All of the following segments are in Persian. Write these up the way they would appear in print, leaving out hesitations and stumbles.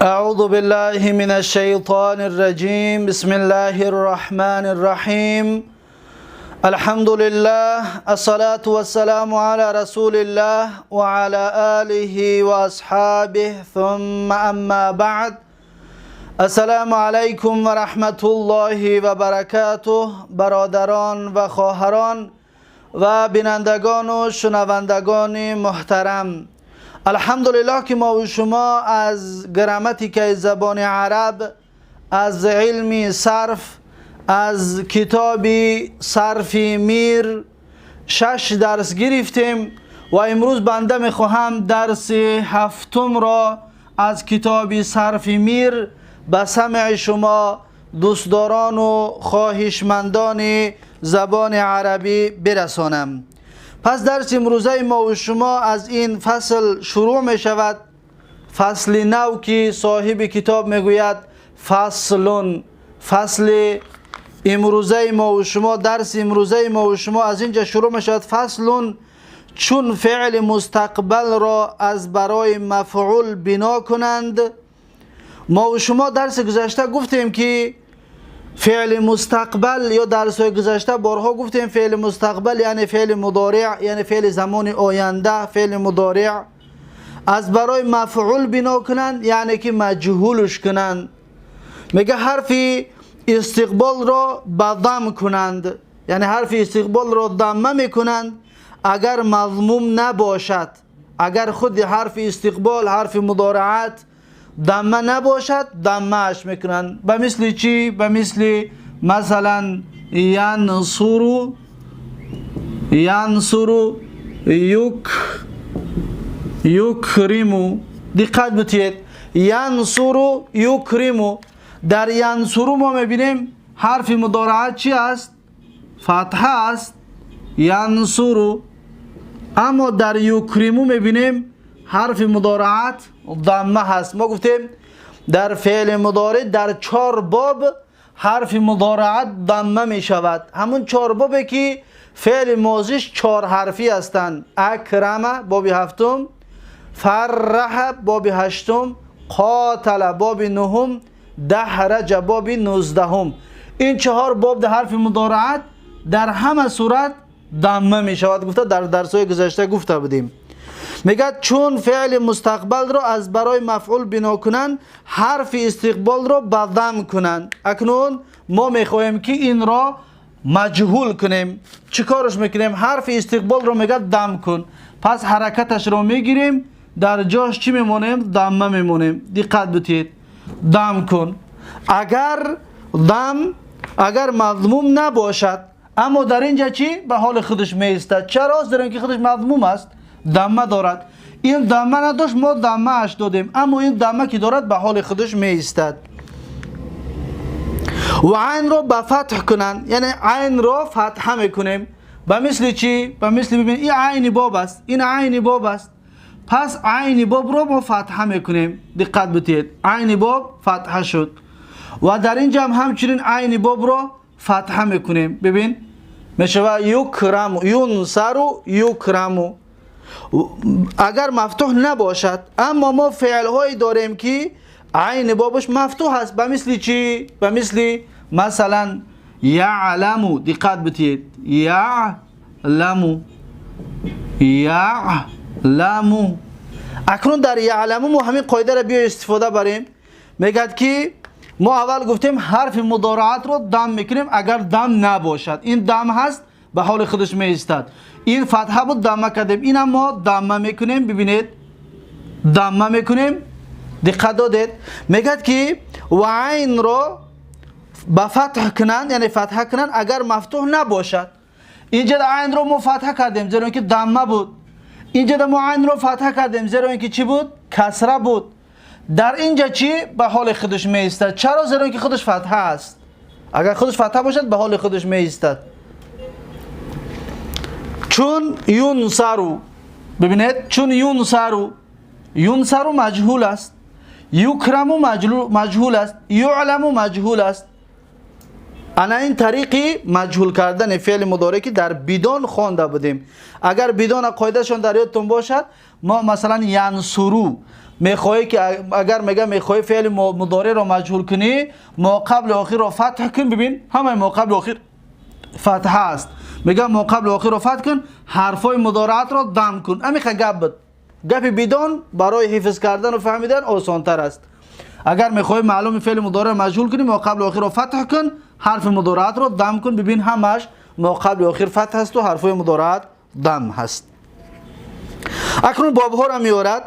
أعوذ بالله من الشيطان الرجيم بسم الله الرحمن الرحيم الحمد لله الصلاة والسلام على رسول الله وعلى آله وأصحابه ثم أما بعد السلام عليكم ورحمة الله وبركاته برادران و خواهران و بینندگان و شنوندگان محترم، الحمدلله که ما و شما از گراماتیک زبان عرب، از علم صرف، از کتاب سارفی میر 6 درس گرفتیم و امروز بنده میخواهم درس هفتم را از کتاب سارفی میر به سمع شما دوستداران و خواهشمندان زبان عربی برسانم. پس درس امروزه ما و شما از این فصل شروع می شود، فصل نو که صاحب کتاب میگوید فصل امروزه ما و شما، درس امروزه ما و شما از اینجا شروع می شود. فصل چون فعل مستقبل را از برای مفعول بنا کنند. ما و شما درس گذشته گفتیم که فعل مستقبل یا درس های گذشته بارها گفتیم فعل مستقبل یعنی فعل مضارع، یعنی فعل زمان آینده، فعل مضارع از برای مفعول بنا کنند یعنی که مجهولش کنند. میگه حرف استقبال را به ضم کنند، یعنی حرف استقبال را ضمه میکنند اگر مضموم نباشد. اگر خود حرف استقبال، حرف مضارعت ضمه نباشد ضمه اش میکنن. به مثل چی؟ به مثل مثلا ینصرو، یکرمو. دقت بتید، ینصرو یکرمو. در ینصرو ما میبینیم حرف مضارعت چی است؟ فتحه است، ینصرو. اما در یکرمو میبینیم حرف مضارعت ضمه هست. ما گفتیم در فعل مضارع در 4 باب حرف مضارعت ضمه می شود. همون 4 بابی که فعل ماضیش 4 حرفی هستند: اکرم باب 7، فرح باب 8، قاتل باب 9، دحرج باب 19. این 4 باب در حرف مضارعت در همه صورت ضمه می شود. گفته در درس‌های گذشته گفته بودیم. میگه چون فعل مستقبل را از برای مفعول بنا کنند حرف استقبال را به ضم کنند. اکنون ما میخواهیم که این را مجهول کنیم. چیکارش میکنیم؟ حرف استقبال را میگه ضم کن، پس حرکتش را میگیریم، در جاش چی میمونیم؟ ضمه میمونیم. دقت بدید، ضم کن. اگر مضموم نباشد، اما در اینجا چی؟ به حال خودش میایستد. چرا؟ زیرا اینکه خودش مضموم است، ضمه دارد. این ضمه نداشت، ما ضمه اش دادیم، اما این ضمه که دارد به حال خودش می ایستد. و عین را به فتح کنند، یعنی عین را فتحه میکنیم. به مثل چی؟ به مثل ببین این عین باب است، این عین باب است، پس عین باب را ما فتحه میکنیم. دقت بدید، عین باب فتحه شد. و در اینجا هم همچنین عین باب را فتحه میکنیم. ببین میشود یکرم، ینصرو یکرمو. اگر مفتوح نباشد، اما ما فعل هایی داریم که عین بابش مفتوح است. به مثل چی؟ به مثل مثلا یعلمو. دقت بدید، یعلمو. اکنون در یعلمو ما همین قاعده را بیا استفاده بریم. میگد که ما اول گفتیم حرف مضارعت رو ضم میکنیم اگر ضم نباشد. این ضم هست، به حال خودش می ایستد. این فتحه بود، ضمه کردیم، این هم ما ضمه میکنیم. ببینید، ضمه میکنیم. دقت دادید، میگد که و عین را به فتح کنند، یعنی فتحه کنند اگر مفتوح نباشد. اینجا عین را ما فتحه کردیم زیرا اینکه ضمه بود. اینجا ما عین را فتحه کردیم زیرا اینکه چی بود؟ کسره بود. در اینجا چی؟ به حال خودش می ایستد. چرا؟ زیرا اینکه خودش فتحه است. اگر خودش فتحه باشد به حال خودش می ایستد. چون ینصرو، ببینید، چون ینصرو مجهول است، یکرمو مجهول است، یعلمو مجهول است. انا این طریقی مجهول کردن فعل مضارعی که در بدون خوانده بودیم. اگر بدون قاعدهشون در یادتون باشد، ما مثلا ینصرو میخواهی که اگر میگه میخواهی فعل مضارع را مجهول کنی ما قبل آخر را فتح کن. ببین همه ما قبل آخر فتح است. میگه ما قبل آخر را فتح کن، حرفای مضارعات را دم کن. امی گپ بود، گپ بدون برای حفظ کردن و فهمیدن آسان تر است. اگر میخوای معلوم فعل مضارع مجهول کنی ما قبل آخر را فتح کن، حرف مضارعات را دم کن. ببین همش ما قبل آخر فتح است و حرفای مضارعات دم هست. اکنون باب ها را میارد.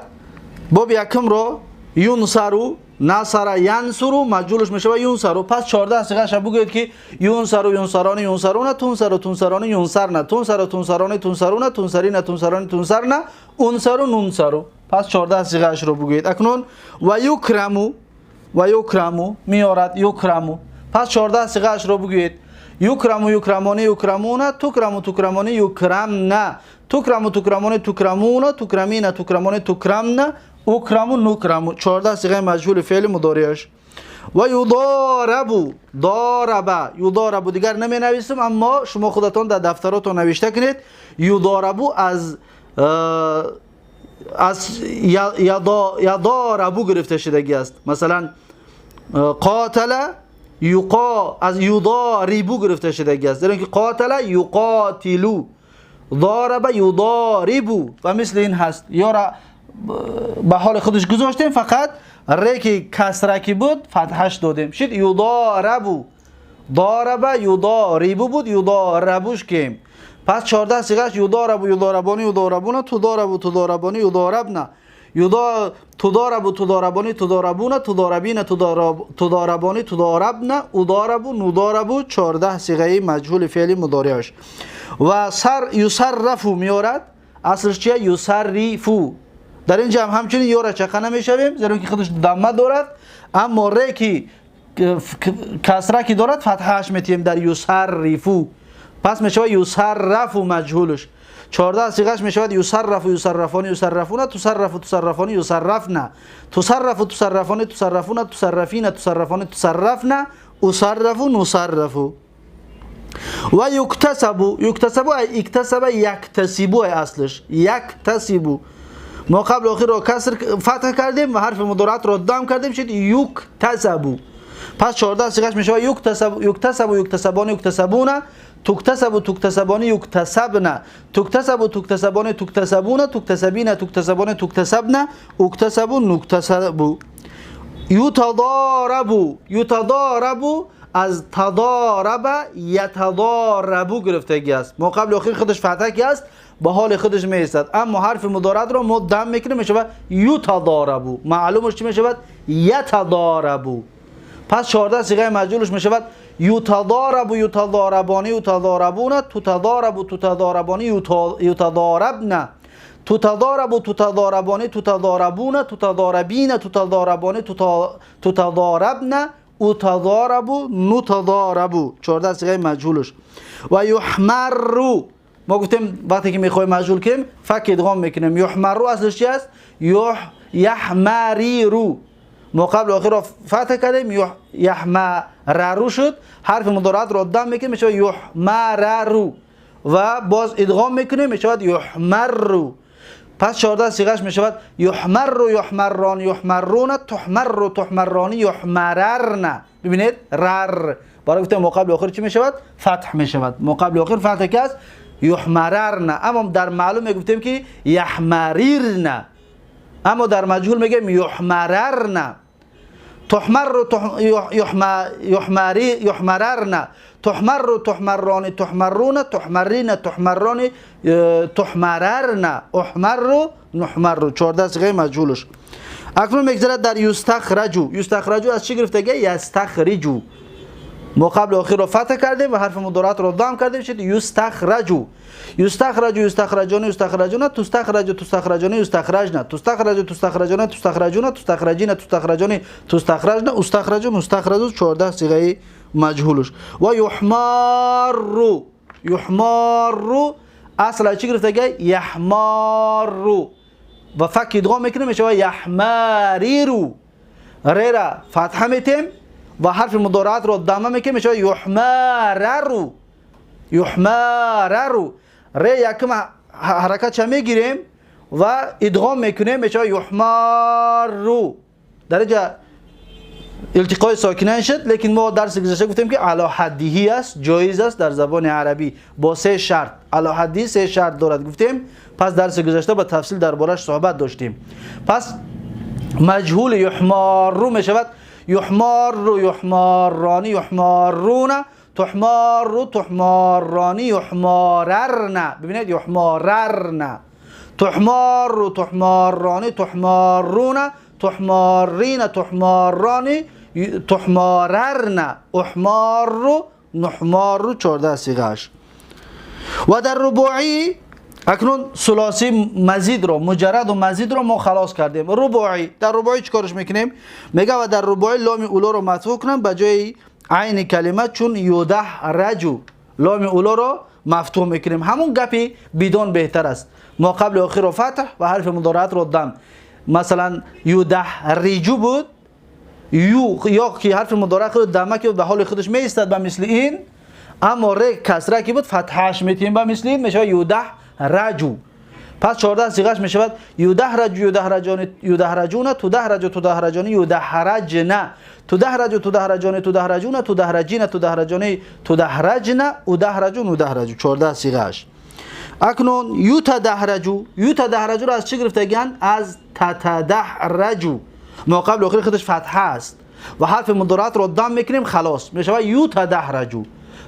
باب یکم را ینصرو، نصر ینصرو مجهولش میشه ینصرو. پس 14 صیغه‌اش بگویید که ینصرو، ینصران، ینصرون، تنصر، تنصران، ینصرن، تنصر، تنصران، تنصرون، تنصرین، تنصران، تنصرن، انصرو، ننصرو. پس 14 صیغه‌اش را بگویید. اکنون و یکرمو، و یکرمو میارد یکرمو. پس 14 صیغه‌اش را بگویید. یکرمو، یکرمانه، یکرمون، تکرمو، تکرمانه، یکرمن، تکرمو، تکرمانه، تکرمون، تکرمین، تکرمانه، تکرمن، اکرمو، نکرمو. 14 صیغه مجهول فعل مضارعش. و یضاربو، ضارب، یضاربو دیگر نمی نویسم اما شما خودتان در دفتراتون نوشته کنید. یضاربو از یضاربو گرفته شدگی است. مثلا قاتل یقا از یضاربو گرفته شدگی است. در اینکه قاتل یقاتلو، ضارب یضاربو و مثل این هست. یا را به حال خودش گذاشتیم، فقط ری که کسره کی بود فتحش دادیم شد یضاربو. ضارب یضاربو بود، یضاربوش کیم. پس 14 صیغه‌اش یضاربو، یضاربانی، یضاربون، تضاربو، تضاربانی، یضاربن، تضاربو، تضاربانی، تضاربون، تضاربین، تضاربانی، تضاربن، اضاربو، نضاربو. 14 صیغه مجهول فعل مضارعش. و یصرفو میارد. اصلش چیه؟ یصرفو. در اینجا هم همچنین یا را چقه نمیشویم زیرا که خودش دمه دارد، اما ری که کسره که دارد فتحش میتیم در یصرفو. پس میشه یصرفو مجهولش. 14 صیغه‌اش میشود یصرفو، یصرفانی، یصرفون، تصرفو، تصرفانی، یصرفن، تصرفو، تصرفانی، تصرفون، تصرفین، تصرفانی، تصرفن، اصرفو، نصرفو. و یکتسبو، یکتسبو ای اکتسب یکتسبو اصلش یکتسبو. ما قبل آخر را کسر فتح کردیم و حرف مضارعات را دم کردیم شد یکتسبو. پس 14 صیغه‌اش میشه یکتسبو، یکتسبو، یکتسبان، یکتسبون، تکتسبو، تکتسبانی، یکتسبن، تکتسبو، تکتسبانی، تکتسبون، تکتسبین، تکتسبان، تکتسبن، اکتسبو، نکتسبو. یتضاربو، یتضاربو از تضارب یتضاربو گرفتگی است. ما قبل آخر خودش فتحه کی است به حال خودش می ایستد، اما حرف مضارع را ما دم میکنیم میشه یتضاربو. معلومش چی میشه؟ یتضاربو. پس 14 صیغه مجهولش میشه یتضاربو، یتضاربانی، یتضاربون، تتضاربو، تتضاربانی، یتضاربن، تتضاربو، تتضاربانی، تتضاربون، تتضاربین، تتضاربانی، تتضاربن، اتضاربو، نتضاربو. 14 صیغه مجهولش. و یحمرو، ما گفتیم وقتی که میخوایم مجهول کنیم فک ادغام میکنیم. یحمرو اصلش چی است؟ یحمریرو. ما قبل آخر را فتح کردیم یحمررو شد. حرف مضارعات را دم میکنیم میشه یحمررو و باز ادغام میکنیم میشه یحمرو. پس 14 صیغه‌اش میشود یحمر، یحمران، یحمرون، تحمر، تحمرانی، یحمررن. ببینید رر برای گفتم ما قبل آخر چی میشود؟ فتح میشود. ما قبل آخر فتح کی است؟ یحمررن. اما در معلوم میگفتیم که یحمریرن، اما در مجهول میگیم یحمررن. تحمر، یحمررن، تحمر، تحمران، تحمرون، تحمرین، تحمران، تحمررن، احمر، نحمر. 14 صیغه مجهولش. اکنون میگذرد در یستخرجو. یستخرجو از چی گرفته گه؟ یستخرجو. ما قبل آخر را فتح کردیم و حرف مضارعات را دام کردیم شد یستخرجو. یستخرجو، یستخرجون، یستخرجون، تستخرجو، تستخرجون، یستخرجن، تستخرجو، تستخرجون، تستخرجون، تستخرجین، تستخرجون، تستخرجن، استخرجو، مستخرجو. 14 صیغه مجهولش. و یحمارو، یحمارو اصلا چی گرفته گه؟ یحمارو و فک ادغام میکنیم میشه یحمریرو. ری را فتحه میتیم و حرف مضارعات رو دامه میکنیم میشه یحمررو، یحمررو. ری یکم حرکت چه میگیریم و ادغام میکنیم میشه یحمارو. در اینجا التقای ساکنین شد، لیکن ما درس گذشته گفتیم که علی حدیه است، جایز است در زبان عربی با 3 شرط. علی حدی 3 شرط دارد گفتیم. پس درس گذشته با تفصیل دربارش صحبت داشتیم. پس مجهول یحمارو می شود یحمارو، یحمارانی، یحمارون، تحمارو، تحمارانی، یحماررن. ببینید یحماررن، تحمارو، تحمارانی، تحمارون، تحمارین، تحمارانی، تحماررن، احمارو، نحمارو. 14 صیغه‌اش. و در رباعی اکنون ثلاثی مزید رو، مجرد و مزید رو ما خلاص کردیم. رباعی، در رباعی چیکارش میکنیم؟ میگه و در رباعی لام اولا رو مفتوح کنم به جای عین کلمه، چون یدحرجو لام اولا رو مفتوح میکنیم. همون گپی بدون بهتر است. ما قبل و آخر رو فتح و حرف مضارعت رو دم. مثلا یدحرجو بود، یا که حرف مضارع رو دمه که به حال خودش می ایستاد به مثل این، اما ر کسره که بود فتحش میتیم به مثل این میشه یدحرجو. پس 14 صیغه‌اش میشود یدحرجو، یدحرجان، یدحرجون، تدحرج، تدحرجانی، یدحرجن، تدحرج، تدحرجان، تدحرجون، تدحرجین، تدحرجانی، تدحرجن، ادحرجون، ادحرجو. 14 صیغه‌اش. اکنون یتدحرجو، یتدحرجو رو از چی گرفتگن؟ از تتدحرجو. ما قبل آخر خودش فتحه است و حرف مضارعت رو دم میکنیم خلاص میشود یتدحرجو.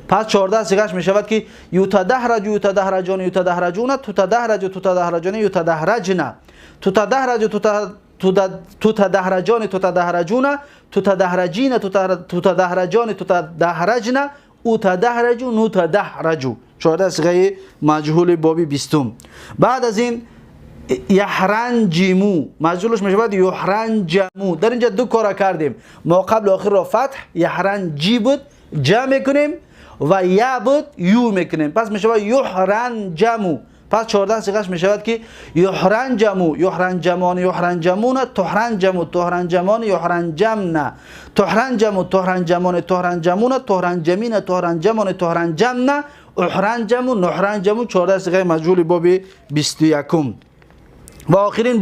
پس 14 صیغه‌اش میشود که یتدحرجو، یتدحرجان، یتدحرجون، تتدحرج، تتدحرجان، یتدحرجن، تتدحرج، تتدحرجان، تتدحرجون، تتدحرجین، تتدحرجان، تتدحرجن، اتدحرجو، نتدحرجو. 14 صیغه مجهول بابی 20. بعد از این یحرنجمو مجهولش میشود یحرنجمو. در اینجا 2 کار کردیم. ما قبل آخر را فتح یحرنجی بود جمع میکنیم و یا بود یو میکنیم، پس میشود یحرنجمو. پس 14 صیغه‌اش میشود که یحرنجمو، یحرنجمان، یحرنجمون، تحرنجمو، تحرنجمان، یحرنجمن، تحرنجمو، تحرنجمان، تحرنجمون، تحرنجمین، تحرنجمان، تحرنجمن، احرنجمو، نحرنجمو. 14 صیغه مجهول باب 21. و آخرین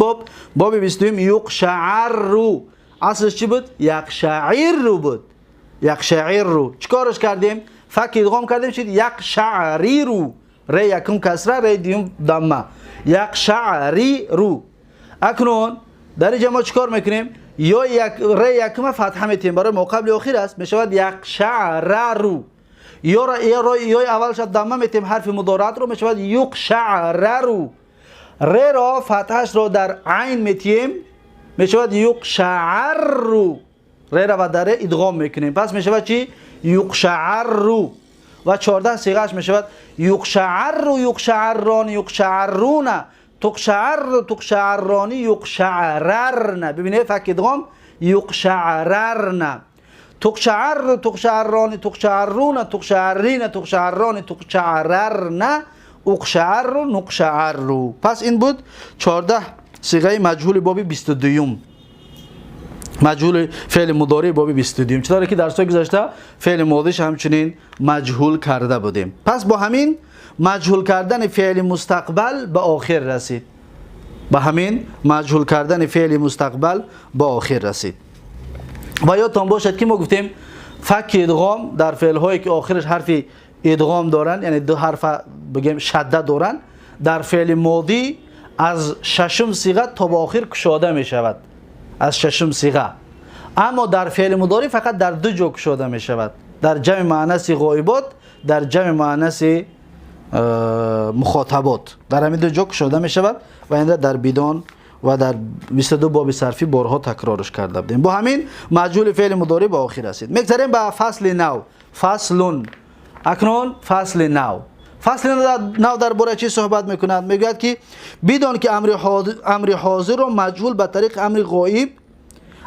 باب 20 یقشعر. اصلش چی بود؟ یقشعر بود. یقشعر. چیکارش کردیم؟ فک ادغام کردیم شد یقشعری رو. ر یکم کسره، ر دیوم دمه. یقشعری رو. اکنون در اینجا ما چیکار میکنیم؟ یا ر یکم فتحه میتیم برای ما قبل آخر است میشود یقشعر رو. یا اولش دمه میتیم حرف مضارعت رو میشود یقشعر رو. ر را فتحش را در عین میتیم میشود یقشعر رو. ر را و در ادغام میکنیم پس میشود چی؟ یقشعر رو. و 14 صیغه‌اش میشود یقشعر رو، یقشعران، یقشعرون، تقشعر، تقشعرانی، یقشعررن. ببینید فک ادغام یقشعررن، تقشعر، تقشعران، تقشعرون، تقشعرین، تقشعران، تقشعررن، اقشعر، نقشعر. پس این بود 14 صیغه مجهول باب 22. مجهول فعل مضارع باب 22. چطوره که درس‌های گذشته فعل ماضیش همچنین مجهول کرده بودیم. پس با همین مجهول کردن فعل مستقبل به آخر رسید. با همین مجهول کردن فعل مستقبل به آخر رسید. و یادتان باشد که ما گفتیم فک ادغام در فعل هایی که آخرش حرف ادغام دارن، یعنی 2 حرف بگیم شده دارن، در فعل ماضی از 6م صیغه تا به آخر کشاده می شود، از 6م صیغه. اما در فعل مضارع فقط در 2 جا کشاده می شود، در جمع مؤنث غایبات، در جمع مؤنث مخاطبات، در همین 2 جا کشاده می شود و این در بدان و در 22 باب صرفی بارها تکرارش کرده بودیم. با همین مجهول فعل مضارع به آخر رسید. میگذاریم به فصل نو. فصلون. اکنون فصل نو. فصل نو درباره چی صحبت میکند؟ میگوید که بدان که امر حاضر و مجهول به طریق امر غایب،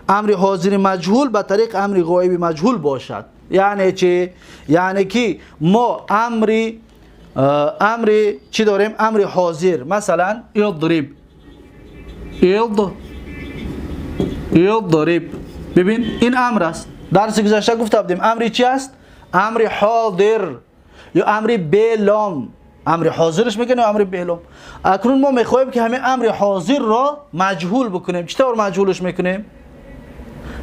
امر حاضر مجهول به طریق امر غایب مجهول باشد. یعنی چی؟ یعنی که ما امر چی داریم؟ امر حاضر، مثلا اضرب، اضرب. ببین این امر است. درس گذشته گفته بودیم امر چی است؟ امر حاضر یا امر بلام. امر حاضرش میکنیم امر معلوم. اکنون ما میخوایم که همین امر حاضر را مجهول بکنیم. چطور مجهولش میکنیم؟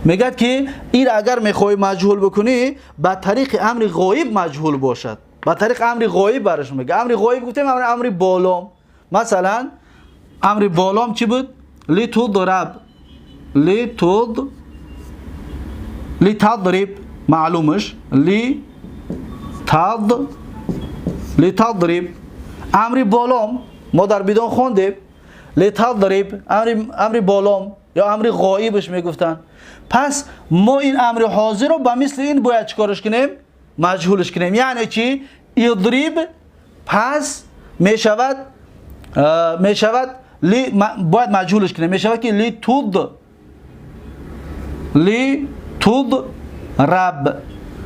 میگه که این اگر میخوای مجهول بکنی با طریق امر غایب مجهول باشد. با طریق امر غایب برش میگه. امر غایب گفتیم امر بالام. مثلا امر بالام چی بود؟ لتضرب لتضرب معلومش لتضرب امر بالام ما در بدون خوندیم. لتضرب امر بالام یا امر غایبش میگفتن. پس ما این امر حاضر رو با مثل این باید چیکارش کنیم؟ مجهولش کنیم. یعنی چی؟ اضرب پس میشود باید مجهولش کنیم. میشود که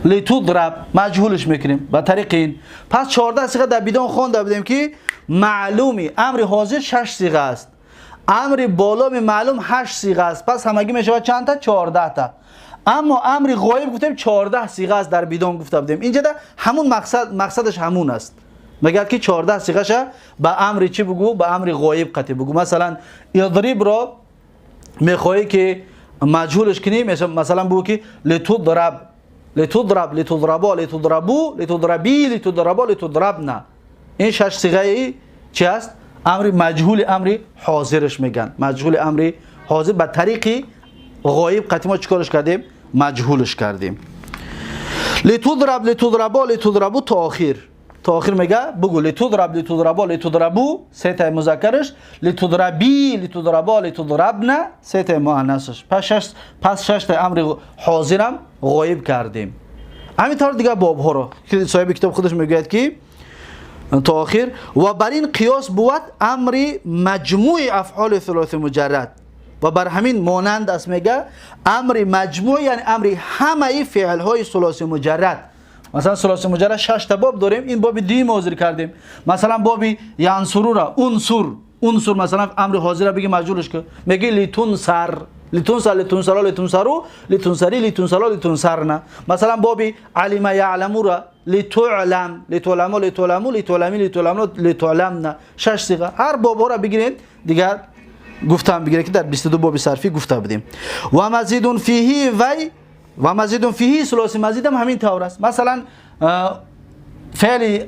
لتضرب مجهولش میکنیم با طریق این. پس 14 صیغه در بدون خوانده بودیم که معلومی امر حاضر 6 صیغه است. امر بالام معلوم 8 صیغه است. پس همگی میشود چند تا؟ 14 تا. اما امر غایب گفتیم 14 صیغه است در بدون گفته بودیم. اینجا همون مقصدش همون است. مگر که 14 صیغه‌ش با امر چی بگو؟ با امر غایب قطعی بگو. مثلا اضرب را میخوای که مجهولش کنی، مثلا بگو که لتضرب لتضربا لتضربو لتضربی لتضربا لتضربنا. این 6 صیغه چی است؟ امر مجهول امر حاضرش میگن. مجهول امر حاضر به طریق غایب قطعی ما چیکارش کردیم؟ مجهولش کردیم. لتضرب لتضربا لتضربو تا آخر میگه بگو لتضرب لتضربا لتضربو سه تا مذکرش، لتضربی لتضربا لتضربنا سه تا مؤنثش. پس 6 تا امر حاضرم غایب کردیم. همینطور دیگه باب ها رو که صاحب کتاب خودش میگه که تا آخر و بر این قیاس بود امر مجموع افعال ثلاثی مجرد و بر همین مانند است. میگه امر مجموع یعنی امر همه فعل های ثلاثی مجرد. مثلا ثلاثی مجرد 6 تا باب داریم. این باب دی حاضر کردیم. مثلا باب ینصرو را انصر مثلا امر حاضر بگی مجهولش کن. میگه لتنصر لتنصرا لتنصرو لتنصری لتنصلا لتنصرنا. مثلا باب علم یعلمو را لتعلم لتعلمو لتعلمو لتعلمی لتعلمنا لتعلمنا. 6 صیغه. هر باب ها را بگیرید دیگر گفتم بگیرید که در 22 باب صرفی گفته بودیم. و مزید فیه و مزید فیه ثلاثی مزید هم همین طور است. مثلا فعل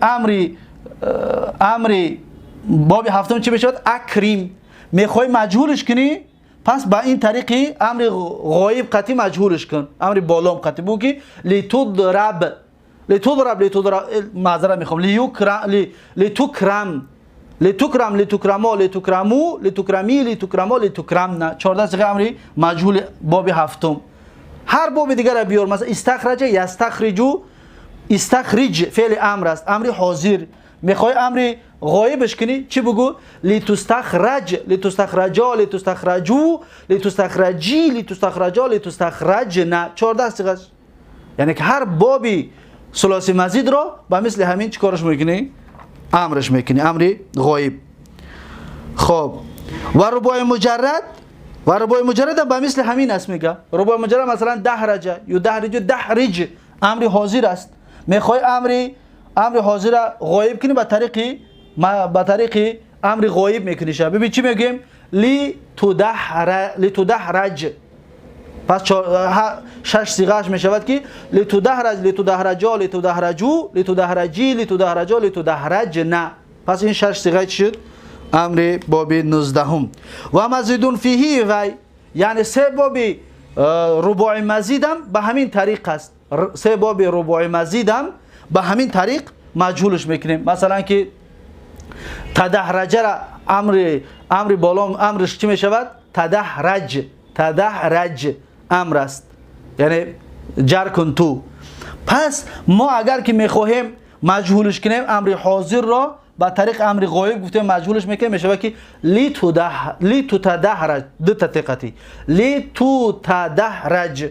امری باب هفتم چی بشود؟ اکریم. میخوای مجهولش کنی، پس با این طریقی امر غایب قطعی مجهولش کن. امر بالام قطعی بگو که لتضرب معذرت میخوام لتکرم لتکرما لتکرمو لتکرمی لتکرما لتکرمنا. 14 صیغه امر مجهول باب هفتم. هر باب دیگر را بیار. مثلا استخرج یستخرجو استخرج فعل امر است، امر حاضر. میخوای امر غایبش کنی چی بگو؟ لتستخرج لتستخرجا لتستخرجو لتستخرجی لتستخرجا لتستخرجنا. 14 صیغه. یعنی که هر بابی ثلاثی مزید را با مثل همین چیکارش میکنی؟ امرش میکنی، امر غایب. خب و رباع مجرد هم با مثل همین است. میگه رباع مجرد مثلا دحرج دحرج امر حاضر است. میخوای امر حاضر را غایب کنی با طریق امر غایب میکنی. ببین چی میگیم؟ لتدحرج. پس 6 صیغه‌اش میشود که لتدحرج لتدحرجا لتدحرجو لتدحرجی لتدحرجا لتدحرجنا. پس این 6 صیغه چی شد؟ امر باب 19 و مزید فیه و یعنی 3 باب رباع مزیدم به همین طریق است. 3 باب رباع مزیدم به همین طریق مجهولش میکنیم. مثلا که تدحرج را امر بالام امرش چی میشود؟ تدحرج امر است، یعنی جر کن تو. پس ما اگر که میخواهیم مجهولش کنیم امر حاضر را با طریق امر غایب گفتیم مجهولش میکنیم. میشه که لتدحرج دو تقتی لتدحرج.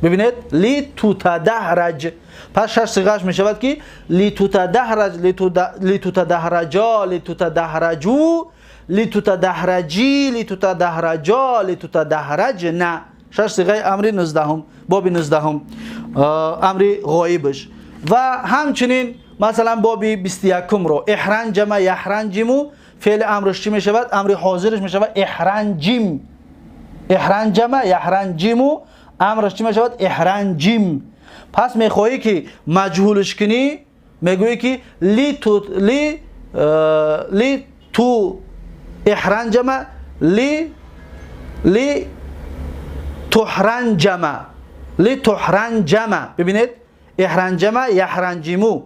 ببینید لتدحرج. پس 6 صیغه‌اش میشود که لتدحرج لتدحرجا لتدحرجو لتدحرجی لتدحرجا لتدحرجنا. 6 صیغه امر 19 باب 19 امر غایبش. و همچنین مثلا بابی 21 رو احرنجم یحرنجمو فعل امرش چی میشود؟ امر حاضرش میشود احرنجم. احرنجم یحرنجمو امرش چی میشود؟ احرنجم. پس میخواهی که مجهولش کنی میگویی که لی تو احرنجم لی تحرنجم لی تحرنجم. ببینید احرنجم یحرنجمو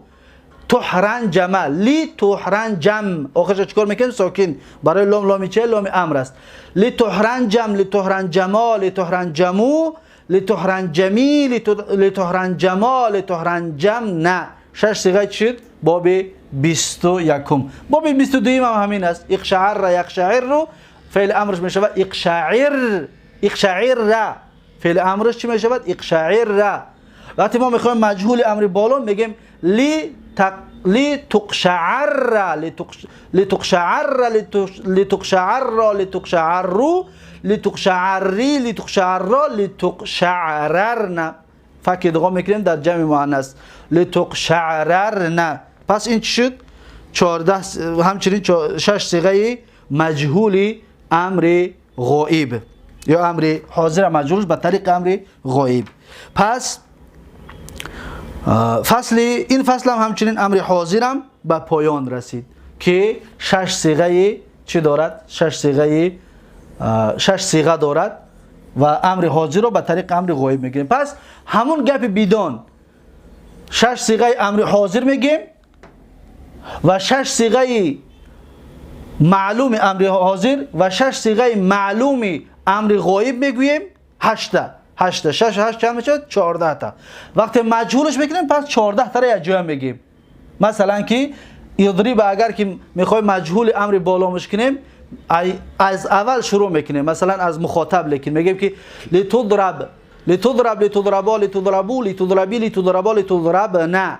تحرنجم لی تحرنجم آخرش چیکار میکنیم؟ ساکن برای لام لامی چه؟ لام امر است. لی تحرنجم لی تحرنجما لی تحرنجمو لی تحرنجمی لی تحرنجما لی تحرنجم نه. 6 صیغه چی شد؟ باب 21. باب 22 هم همین است. اقشعر یقشعر رو فعل امرش می شود اقشعر. اقشعر فعل امرش چی می شود؟ اقشعر. وقتی ما میخوایم مجهول امر بالا میگیم لی تقشعر لی تقشعر لی تقشعر لی تقشعرو لی تقشعری لی تقشعر لی تقشعررن. فک ادغام میکنیم در جمع مؤنث لی تقشعررن. پس این چی شد؟ 14 همچنین 6 صیغه مجهول امر غائب یا امر حاضر مجهولش به طریق امر غائب. پس این فصل هم همچنین امر حاضرم به پایان رسید که 6 صیغه چی دارد؟ 6 صیغه دارد و امر حاضر رو به طریق امر غایب میگیم. پس همون گپ بیدان 6 صیغه امر حاضر میگیم و 6 صیغه معلوم امر حاضر و 6 صیغه معلوم امر غایب میگوییم. 8 6 8 چند میشه؟ 14 تا. وقتی مجهولش میکنیم پس 14 تا را یک جا میگیم. مثلا که یضرب اگر که میخوایم مجهول امر بالامش کنیم از اول شروع میکنیم. مثلا از مخاطب لیکن میگیم که لتضرب لتضرب لتضربا لتضربو لتضربی لتضربا لتضرب نه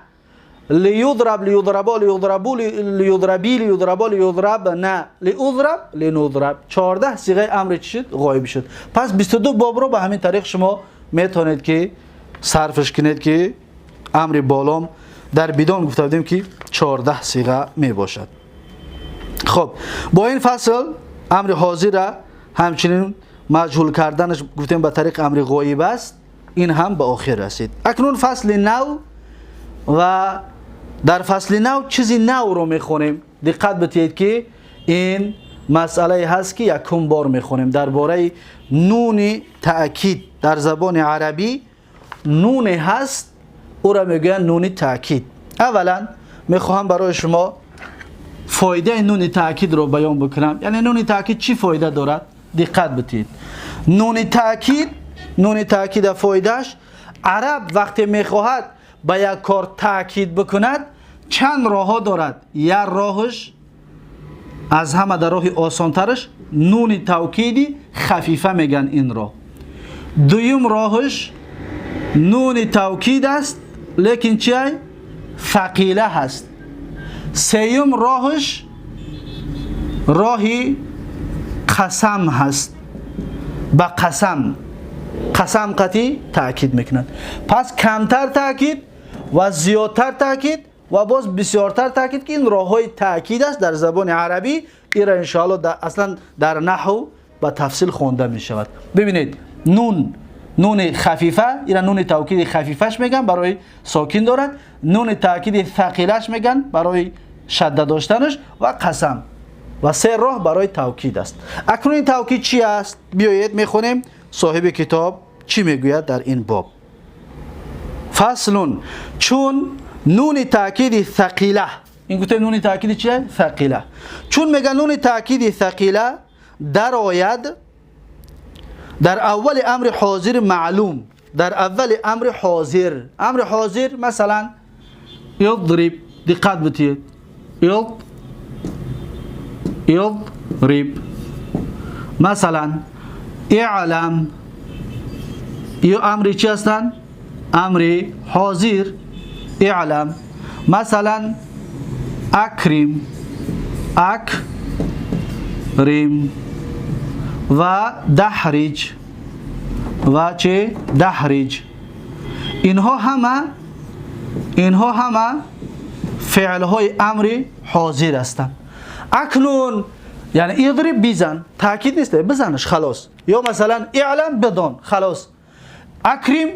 لیضرب لیضربا لیضربو لیضربی لیضربا لیضرب نه لیضرب لنضرب. 14 صیغه امر چی شد؟ غایب شد. پس 22 باب رو به همین طریق شما میتونید که صرفش کنید که امر بالام در بدان گفته بودیم که 14 صیغه می باشد. خب با این فصل امر حاضر را همچنین مجهول کردنش گفتیم به طریق امر غایب است. این هم به آخر رسید. اکنون فصل نو و در فصل نو چیزی نو رو میخونیم. دقت بدید که این مسئله هست که یکم بار میخونیم درباره نون تأکید. در زبان عربی نون هست او را میگویند نون تأکید. اولا میخواهم برای شما فایده نون تأکید رو بیان بکنم. یعنی نون تأکید چی فایده دارد؟ دقت بدید. نون تأکید فایدهش عرب وقتی میخواهد به یک کار تأکید بکند چند راه دارد. یک راهش از همه در راه آسانترش نون توکیدی خفیفه میگن این راه. دویم راهش نون توکید است لیکن چی؟ ثقیله هست. سوم راهش راهی قسم هست. با قسم قطعی تأکید میکنند. پس کمتر تأکید و زیادتر تأکید و باز بسیارتر تأکید که این راه های تأکید است در زبان عربی. این را انشاءالله اصلا در نحو و تفصیل خونده می شود. ببینید نون خفیفه، این را نون توکید خفیفش میگن برای ساکن دارد. نون تأکید ثقیلش میگن برای شدت داشتنش و قسم و 3 راه برای توکید است. اکنون این توکید چی است؟ بیایید میخونیم صاحب کتاب چی میگوید در این باب. فصل چون نون تأکید ثقیله. این گفته نون تأکید چیه؟ ثقیله. چون میگن نون تأکید ثقیله در آید در اول امر حاضر معلوم. در اول امر حاضر مثلا یضرب. دقت بدید. یضرب. مثلا اعلم. یا امر چی هستن؟ امر حاضر اعلم. مثلا اکرم و دحرج و چه؟ دحرج. اینها همه فعل های امری حاضر هستند. اکنون یعنی اضرب بزن، تاکید نیست، بزنش خلاص. یا مثلا اعلم بدان خلاص. اکریم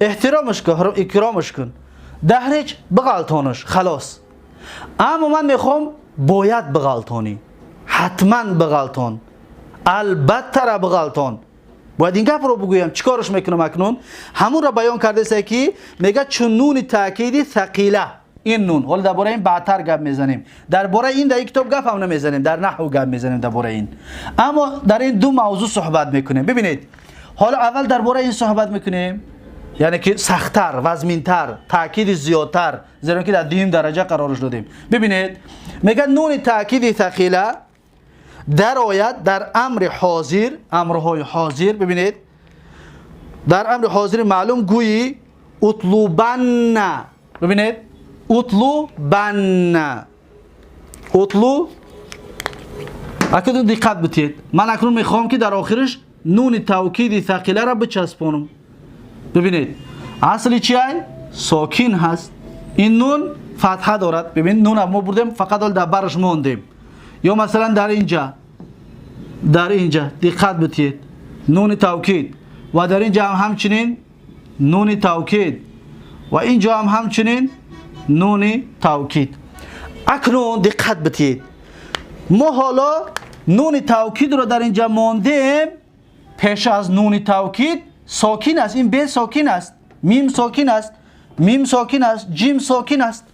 احترامش کن، اکرامش کن. دهرج بغلطانش خلاص. اما من میخوام باید بغلطانی، حتما بغلطان، البته را بغلطان. باید این گپ رو بگویم. چیکارش میکنم اکنون؟ همون را بیان کرده است که میگه چون نون تاکیدی ثقیله، این نون. حالا درباره این بعدتر گپ میزنیم. درباره این در کتاب گپ هم نمیزنیم، در نحو گپ میزنیم درباره این. اما در این دو موضوع صحبت میکنیم. ببینید حالا اول درباره این صحبت میکنیم، یعنی که سخت‌تر، وزمین‌تر، تاکید زیادتر، زیرا که در دوم درجه قرارش دادیم. ببینید میگه نون تاکید ثقیله در آیت در امر حاضر، امرهای حاضر. ببینید در امر حاضر معلوم گویی اطلبن. ببینید اطلبن، اطلب. اکنون دقت بتید، من اکنون میخوام که در آخرش نون توکید ثقیله را بچسبونم. ببینید اصلی چی است؟ ساکن هست. این نون فتحه دارد. ببین نون ما بردیم فقط در برش موندیم. یا مثلا در اینجا دقت بتید نون توکید، و در اینجا هم همچنین نون توکید، و اینجا هم همچنین نون توکید. اکنون دقت بتید ما حالا نون توکید رو در اینجا موندیم. پیش از نون توکید ساکن است. این ب ساکن است، میم ساکن است، میم ساکن است، جیم ساکن است.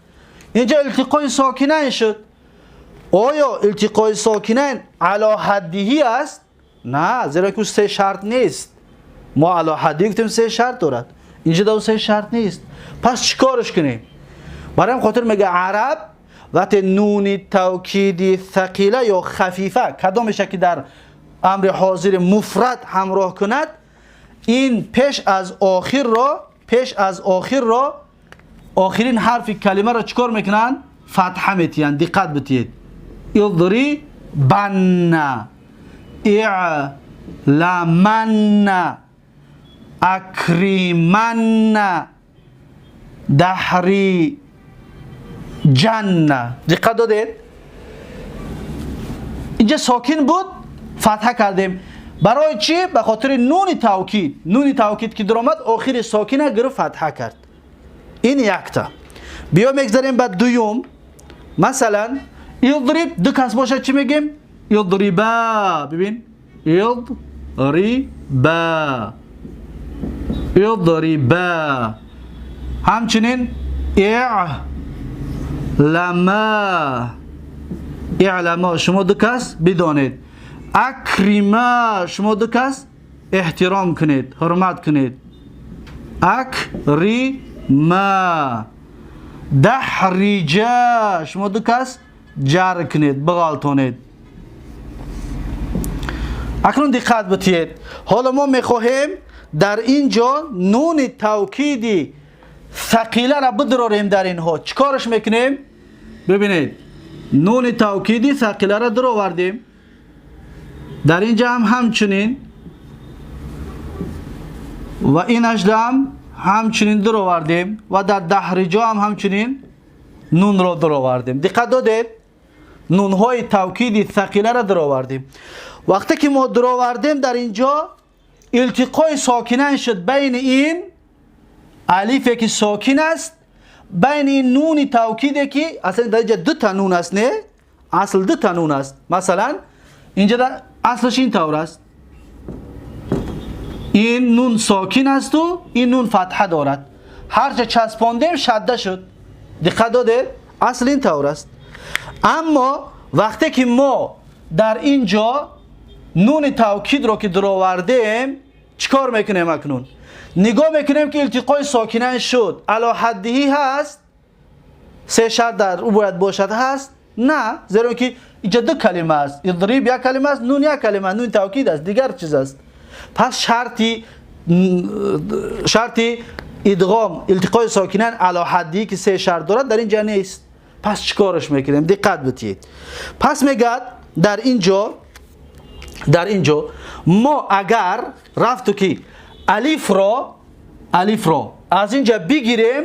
اینجا التقای ساکنین شد. آیا التقای ساکنین علی حدیه است؟ نه، زیرا که سه شرط نیست. ما علی حدیه گفتیم سه شرط دارد، اینجا دو سه شرط نیست. پس چیکارش کنیم؟ برای خاطر میگه عرب وقتی نون توکیدی ثقیله یا خفیفه کدامش که در امر حاضر مفرد همراه کند، این پیش از آخر را آخرین حرف کلمه را چیکار میکنن؟ فتحه میتین. دقت بتید اضربن، اعلمن، اکریمن، دحری جنه. دقت دادید؟ اینجا ساکن بود، فتحه کردیم. برای چی؟ به خاطر نون توکید. نون توکید که در آمد آخر ساکنه گرفت فتحه کرد. این یکتا. بیا میگذاریم بعد دوم. مثلا اضرب دو کس باشه چی میگیم؟ اضربا. ببین اضربا، اضربا. همچنین اعلما، اعلما شما دو کس بدانید. اکریما شما دو کس احترام کنید، حرمت کنید. اکریما. دحریجا شما دو کس جر کنید، بغلطانید. اکنون دقت بتید. حالا ما میخواهیم در اینجا نون توکیدی ثقیله را بدراریم در اینها. چیکارش میکنیم؟ ببینید نون توکیدی ثقیله را در آوردیم. در اینجا هم همچنین، و این اجدا هم همچنین در آوردیم، و در دحرجا هم همچنین نون را در آوردیم. دقت دادید؟ نون های توکیدی ثقیله را در آوردیم. وقتی که ما در آوردیم در اینجا التقای ساکنین شد بین این الف که ساکن است، بین این نون توکیدی که اصلا در اینجا دو تا نون است. نه، اصل دو تا نون است. مثلا اینجا در اصلش این طور است، این نون ساکن است و این نون فتحه دارد. هرچه چسباندیم شده شد. دقت داده؟ اصل این طور است. اما وقتی که ما در اینجا نون توکید رو که در آوردیم چیکار میکنیم اکنون؟ نگاه میکنیم که التقای ساکنین شد. علی حدی هست؟ سه شرط در او باید باشد هست؟ نه، زیرا که اینجا دو کلمه است. اضرب یک کلمه است، نون یک کلمه، نون توکید است، دیگر چیز است. پس شرطی ادغام التقای ساکنین علی حدی که سه شرط دارد در اینجا نیست. پس چیکارش میکنیم؟ دقت بتید. پس میگه در اینجا ما اگر رفتو که الف را از اینجا بگیریم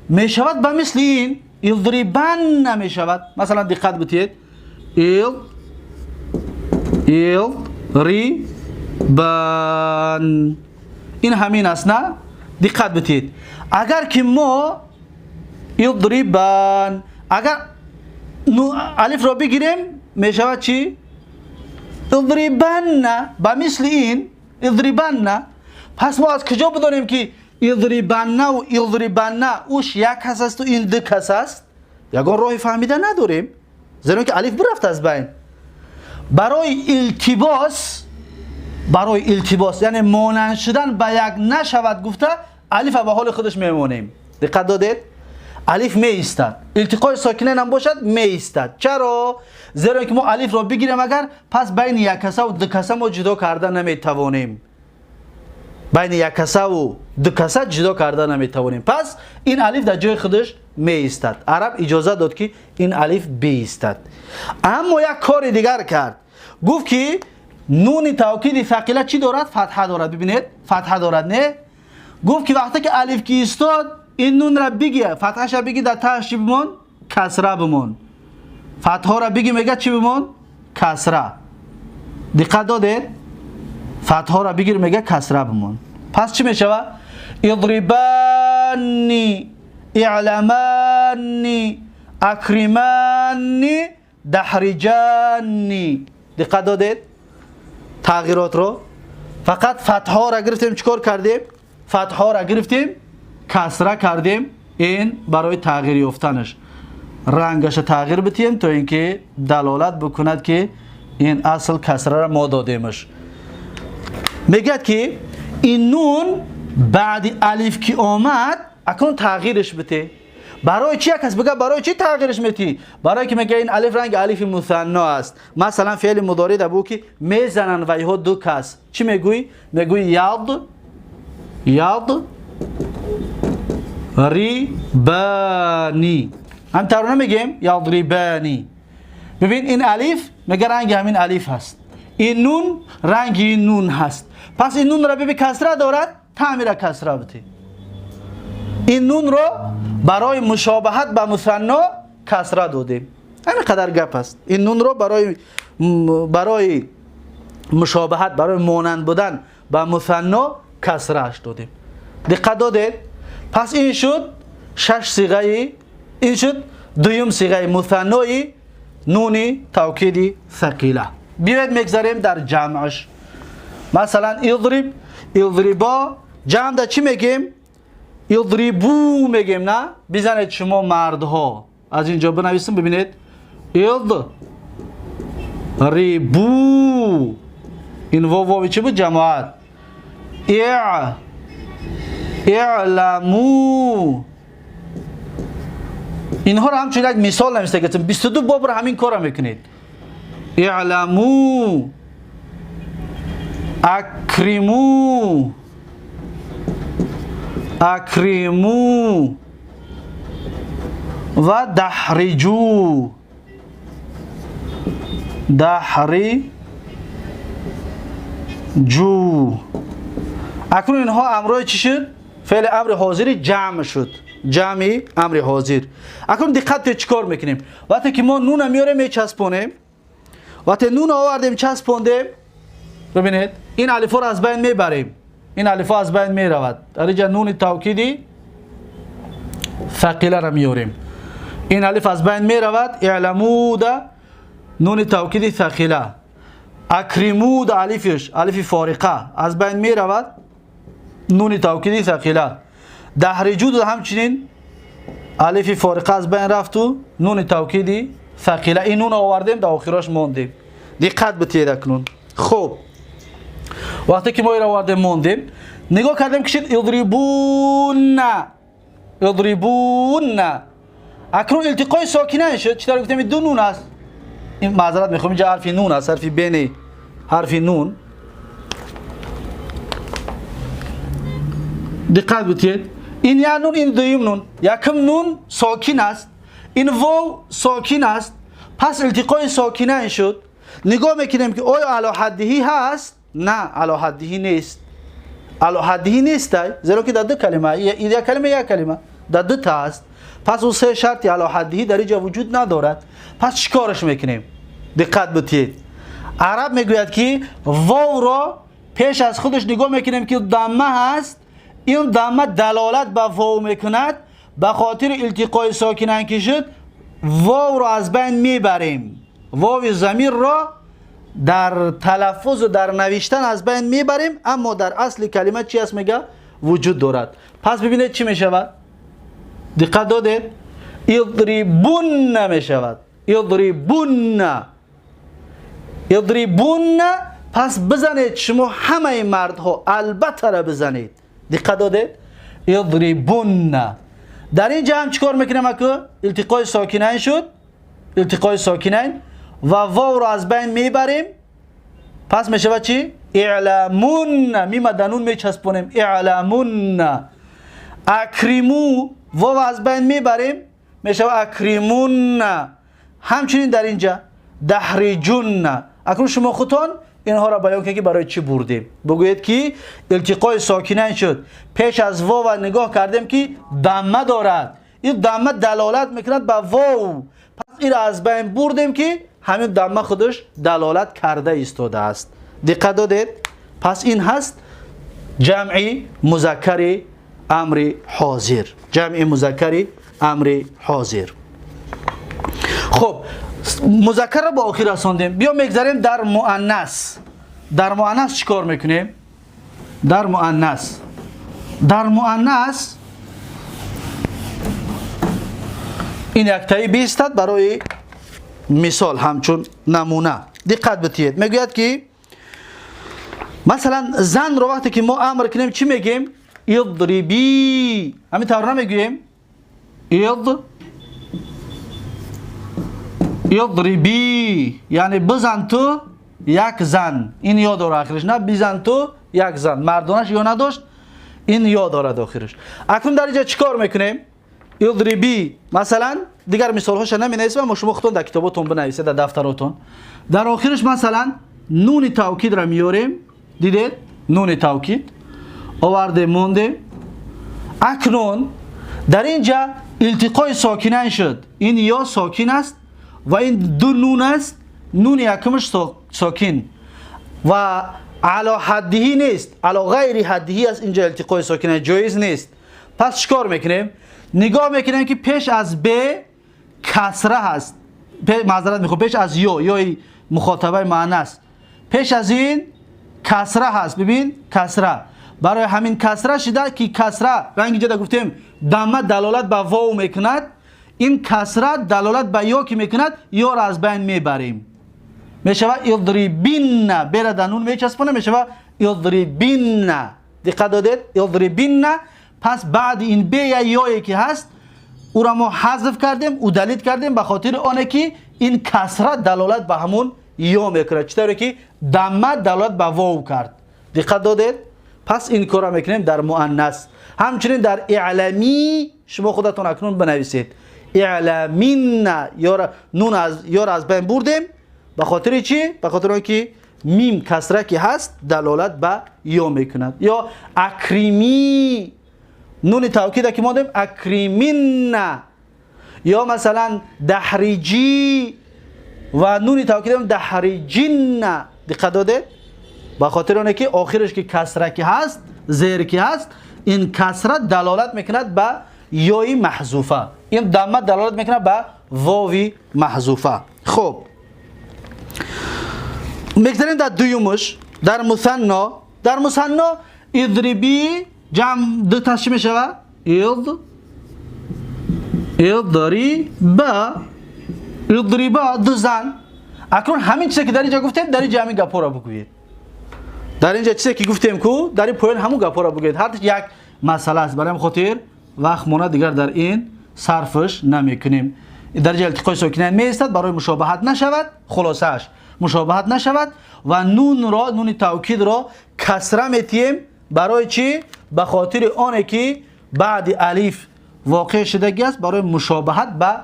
میشود به مثل این یضربن می شود. مثلا دقت بتید یضربن این همین است نه؟ دقت بتید اگر که ما یضربن اگر الف را بگیریم می شود چی؟ یضربن با مثل این یضربن. پس ما از کجا بدانیم که یضربن و یضربن اوش یک کس است و این دو کس است؟ یگان راه فهمیده نداریم زیرا که الف برفت از بین. برای التباس یعنی مانند شدن به یک نشود گفته الف به حال خودش میمونیم. دقت دادید؟ الف می ایستد، التقای ساکنین هم باشد می ایستد. چرا؟ زیرا که ما الف را بگیریم اگر پس بین یک کسه و دو کسه ما جدا کرده نمیتوانیم. بین یک کسه و دو کسه جدا کرده نمیتوانیم. پس این الف در جای خودش می ایستد. عرب اجازه داد که این الف بیستد. اما یک کار دیگر کرد، گفت که نون توکید ثقیله چی دارد؟ فتحه دارد. ببینید فتحه دارد نه؟ گفت که وقتی که الف کی ایستاد این نون را بگی فتحش را بگی در تهش چی بمون؟ کسره بمون. فتحه را بگی میگه چی بمون؟ کسره. دقت دادید؟ فتحه را بگیر میگه کسره بمون. پس چی میشود؟ اضربانی اعلمانی اکرمانی دحرجانی. دقت دادید؟ تغییرات رو فقط فتحه را گرفتیم چیکار کردیم؟ فتحه را گرفتیم کسره کردیم. این برای تغییر یافتنش رنگش تغییر بدیم تا اینکه دلالت بکند که این اصل کسره را ما دادیمش. میگه که این نون بعد الف که آمد اکنون تغییرش بده. برای چی کس بگه برای چی تغییرش میتی؟ برای که میگه این الف رنگ الف مثنی است. مثلا فعل مضارع دبو که میزنن و یه دو کس چی میگویی؟ میگویی یاد ریبانی. هم ترانه میگیم یضربانی. ببین این الف میگه رنگ همین الف هست، این نون رنگ این نون هست. پس این نون را ببین کسره دارد، تعمیر کسره بده. این نون را برای مشابهت به مثنی کسره دادیم. همین قدر گپ است. این نون را برای مشابهت، برای مانند بودن به مثنی کسره اش دادیم. دقت دادید؟ پس این شد 6 صیغه، این شد دویم صیغه مثنی نون توکید ثقیله. بیاید میگذاریم در جمعش. مثلا یضربا جمع در چی میگیم؟ یضربو میگیم نه؟ بزنید شما مردها از اینجا بنویسیم ببینید. یضربو این واو چی بود؟ جماعت. اعلمو. اینها رو همچون یک مثال نمیسته که 22 باب رو همین کار میکنید. اعلمو اکرمو و دحرجو. اکنون اینها امرای چی شد؟ فعل امر حاضری جمع شد. جمع امر حاضر. اکنون دقت چیکار میکنیم؟ وقتی که ما نون میاریم میچسبونیم، وقتی نون آوردیم چسبوندیم، ببینید این الف رو از بین میبریم، این الف از بین میرود. در اینجا نون توکیدی ثقیله را میاریم، این الف از بین میرود. اعلمود نون توکیدی ثقیله. اکرمود الفش الف فارقه از بین میرود، نون توکیدی ثقیله. دحرجود همچنین الف فارقه از بین رفت و نون توکیدی ثقیله. این نون آوردیم در آخرش موندیم. دقت بتید اکنون. خب وقتی که ما این آوردیم موندیم، نگاه کردیم که شد یضربون. اکنون التقای ساکنه شد. چطور گفتیم دو نون است؟ این معذرت میخوام اینجا حرف نون است، حرف بین حرف نون. دقت بتید این یا نون این دویم نون، یکم نون ساکن است، این واو ساکن است، پس التقای ساکنه شد. نگاه میکنیم که آیا علی حدهی هست؟ نه علی حدهی نیست. علی حدهی نیست زیرا که در دو کلمه، یک کلمه در دو تا است. پس اون سه شرط علی حدی در اینجا وجود ندارد. پس چیکارش میکنیم؟ دقت بدید. عرب میگوید که واو را پیش از خودش نگاه میکنیم که ضمه هست، این ضمه دلالت به واو میکند، به خاطر التقای ساکنین که شد واو را از بین میبریم. واو ضمیر را در تلفظ و در نوشتن از بین میبریم، اما در اصل کلمه چی است میگه؟ وجود دارد. پس ببینید چی میشود؟ دقت دادید؟ یضربون میشود. یضربون. یضربون. پس بزنید شما همه مردها البته را بزنید. دقت دادید؟ یضربون. در اینجا هم چیکار میکنیم که التقای ساکنین شد، التقای ساکنین و واو را از بین میبریم. پس میشود چی؟ اعلمون. میم دنون میچسبونیم. اعلمون. اکریمو واو از بین میبریم، میشود اکریمون. همچنین در اینجا دحرجون. اکنون شما خودتان اینها را بیان که برای چی بردیم. بگویید که التقای ساکنین شد، پیش از واو نگاه کردیم که ضمه دارد، این ضمه دلالت میکند به واو، پس این را از بین بردیم که همین ضمه خودش دلالت کرده ایستاده است. دقت دادید؟ پس این هست جمع مذکر امر حاضر. جمع مذکر امر حاضر. خب مذکر را با آخر رساندیم. بیا میگذاریم در مؤنث. در مؤنث چیکار میکنیم؟ در مؤنث، در مؤنث این یک تایی بیستد برای مثال همچون نمونه. دقت بدید. میگوید که مثلا زن رو وقتی که ما امر کنیم چی میگیم؟ اضربی. همین طور نمیگوییم اضربی یعنی بزن تو یک زن. این یا داره آخرش، نه بزن تو یک زن. مردانش یا نداشت، این یا داره آخرش. اکنون در اینجا چیکار میکنیم؟ اضربی. مثلا دیگر مثال هاش نمینویسم، اما شما خودتون در کتاباتون بنویسید، در دفتراتون. در آخرش مثلا نون توکید را میاریم. دیدید؟ نون توکید آورده مونده. اکنون در اینجا التقای ساکنین شد. این یا ساکن است و این دو نون است. نون یکمش ساکن و علی حدی نیست، علی غیر حدی است. اینجا التقای ساکنین جایز نیست. پس چیکار میکنیم؟ نگاه میکنیم که پیش از ب کسره هست. معذرت میخوام، پیش از یا مخاطبه مؤنث، پیش از این کسره هست. ببین کسره. برای همین کسره شده که کسره رنگ اینجا گفتیم ضمه دلالت به واو میکند، این کسره دلالت به یا که میکند، یا را از بین میبریم. میشود اضربین. بره دنون میچسبونه، میشود اضربین. دقت دادید؟ اضربین. پس بعد این ب یا یایی که هست او را ما حذف کردیم، او دلیت کردیم به خاطر آنه که این کسره دلالت به همون یا میکند، چطوری که ضمه دلالت به واو کرد. دقت دادید؟ پس این کارا میکنیم در مؤنث. همچنین در اعلمی شما خودتون اکنون بنویسید اعلمین. نون از بین بردیم به خاطر چی؟ به خاطر اینکه میم کسره که هست دلالت به یا میکند. یا اکریمی. نون توکید که ما داریم اکریمین. یا مثلا دحرجی و نون توکید هم دحرجین. دقت داده؟ به خاطر اونه که آخرش که کسره که هست، زیر که هست، این کسره دلالت میکند به یای محذوفه، این ضمه دلالت میکند به واوی محذوفه. خب میگذاریم در دویومش، در مثنی. در مثنی اضربی جمع دو تا چی میشه؟ اضربا دو زن. اکنون همین چیزی که در اینجا گفتیم در اینجا همین گپا را بگویید. در اینجا چیزی که گفتیم کو در این پایین همون گپا را بگویید. هر یک مسئله است، برای خاطر وقت مونه دیگر در این صرفش نمیکنیم. در اینجا التقای ساکنین میستد برای مشابهت نشود، خلاصش مشابهت نشود. و نون توکید را کسره میتیم. برای چی؟ به خاطر آنه که بعد الف واقع شدگی است، برای مشابهت به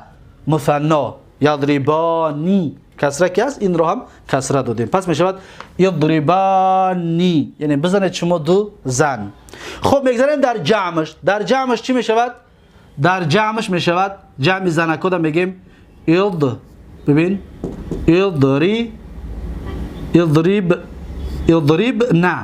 مثنی. یضربانی کسره که است، این را هم کسره دادیم. پس می شود یضربانی، یعنی بزنید شما دو زن. خب میگذاریم در جمعش. در جمعش چی می شود؟ در جمعش می شود. جمع زنکا را میگیم الد. ببین اضرب نه،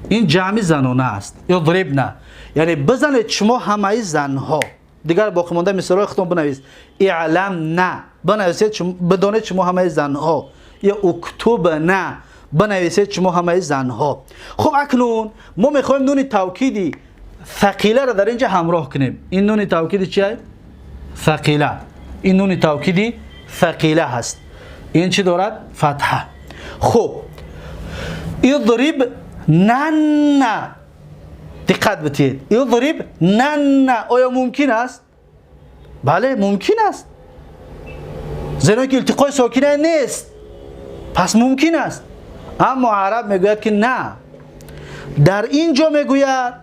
این جمع زنانه است. اضرب نه یعنی بزنید شما همه زنها. دیگر باقی مانده مثال خودتون بنویس. اعلم نه بنویسید بدانید شما همه زنها. یا اکتب نه بنویسید شما همه زنها. خب اکنون ما میخوایم نون توکیدی ثقیله را در اینجا همراه کنیم. این نون توکیدی چیه؟ ثقیله. این نون توکیدی ثقیله هست. این چی دارد؟ فتحه. خب اضرب نن، دقت بتید. اضرب نن آیا ممکن است؟ بله ممکن است، زیرا که التقای ساکنه نیست، پس ممکن است. اما عرب میگوید که نه. در اینجا میگوید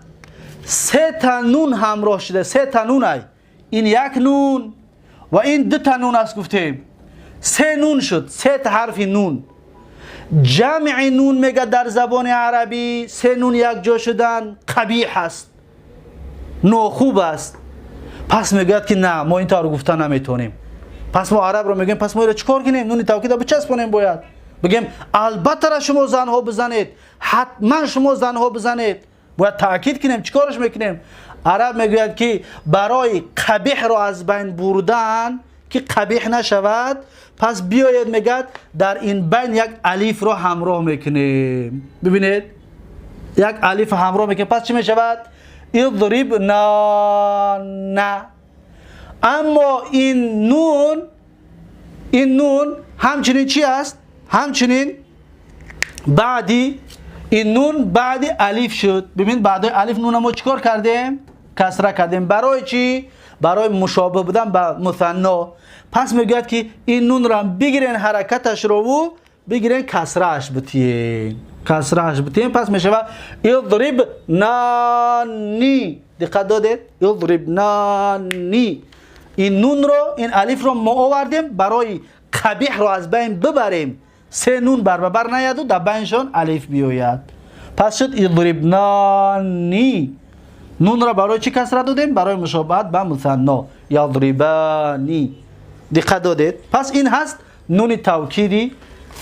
سه تا نون همراه شده. سه تا نون ای. این یک نون و این دو تا نون است. گفتیم سه نون شد. سه تا حرف نون. جمع نون میگه در زبان عربی سه نون یک جا شدن قبیح است، ناخوب است. پس میگه که نه ما این طور گفتن نمیتونیم. پس ما عرب رو میگیم پس ما رو چیکار کنیم؟ نون توکید رو بچسبونیم. باید بگیم البته را شما زنها بزنید، حتما شما زنها بزنید. باید تاکید کنیم. چیکارش میکنیم؟ عرب میگوید که برای قبیح رو از بین بردن که قبیح نشود، پس بیاید میگه در این بین یک الف رو همراه میکنیم. ببینید یک الف همراه میکنیم. پس چی میشود؟ اضرب نه. اما این نون همچنین چی است؟ همچنین بعدی این نون بعد الف شد. ببین بعد الف نون ما چیکار کردیم؟ کسره کردیم. برای چی؟ برای مشابه بودن به مثنی. پس میگوید که این نون را بگیرین حرکتش رو و بگیرین کسرهش بتین. پس میشود اضرب نانی. دقت دادید؟ اضرب نانی. این نون رو، این الف رو ما آوردیم برای قبیح رو از بین ببریم. سه نون بر نیاد و در بینشان الف بیاید. پس شد اضرب نانی. نون را برای چی کسره دادیم؟ برای مشابهت به مثنی. یضربانی. دقت دادید؟ پس این هست نون توکیدی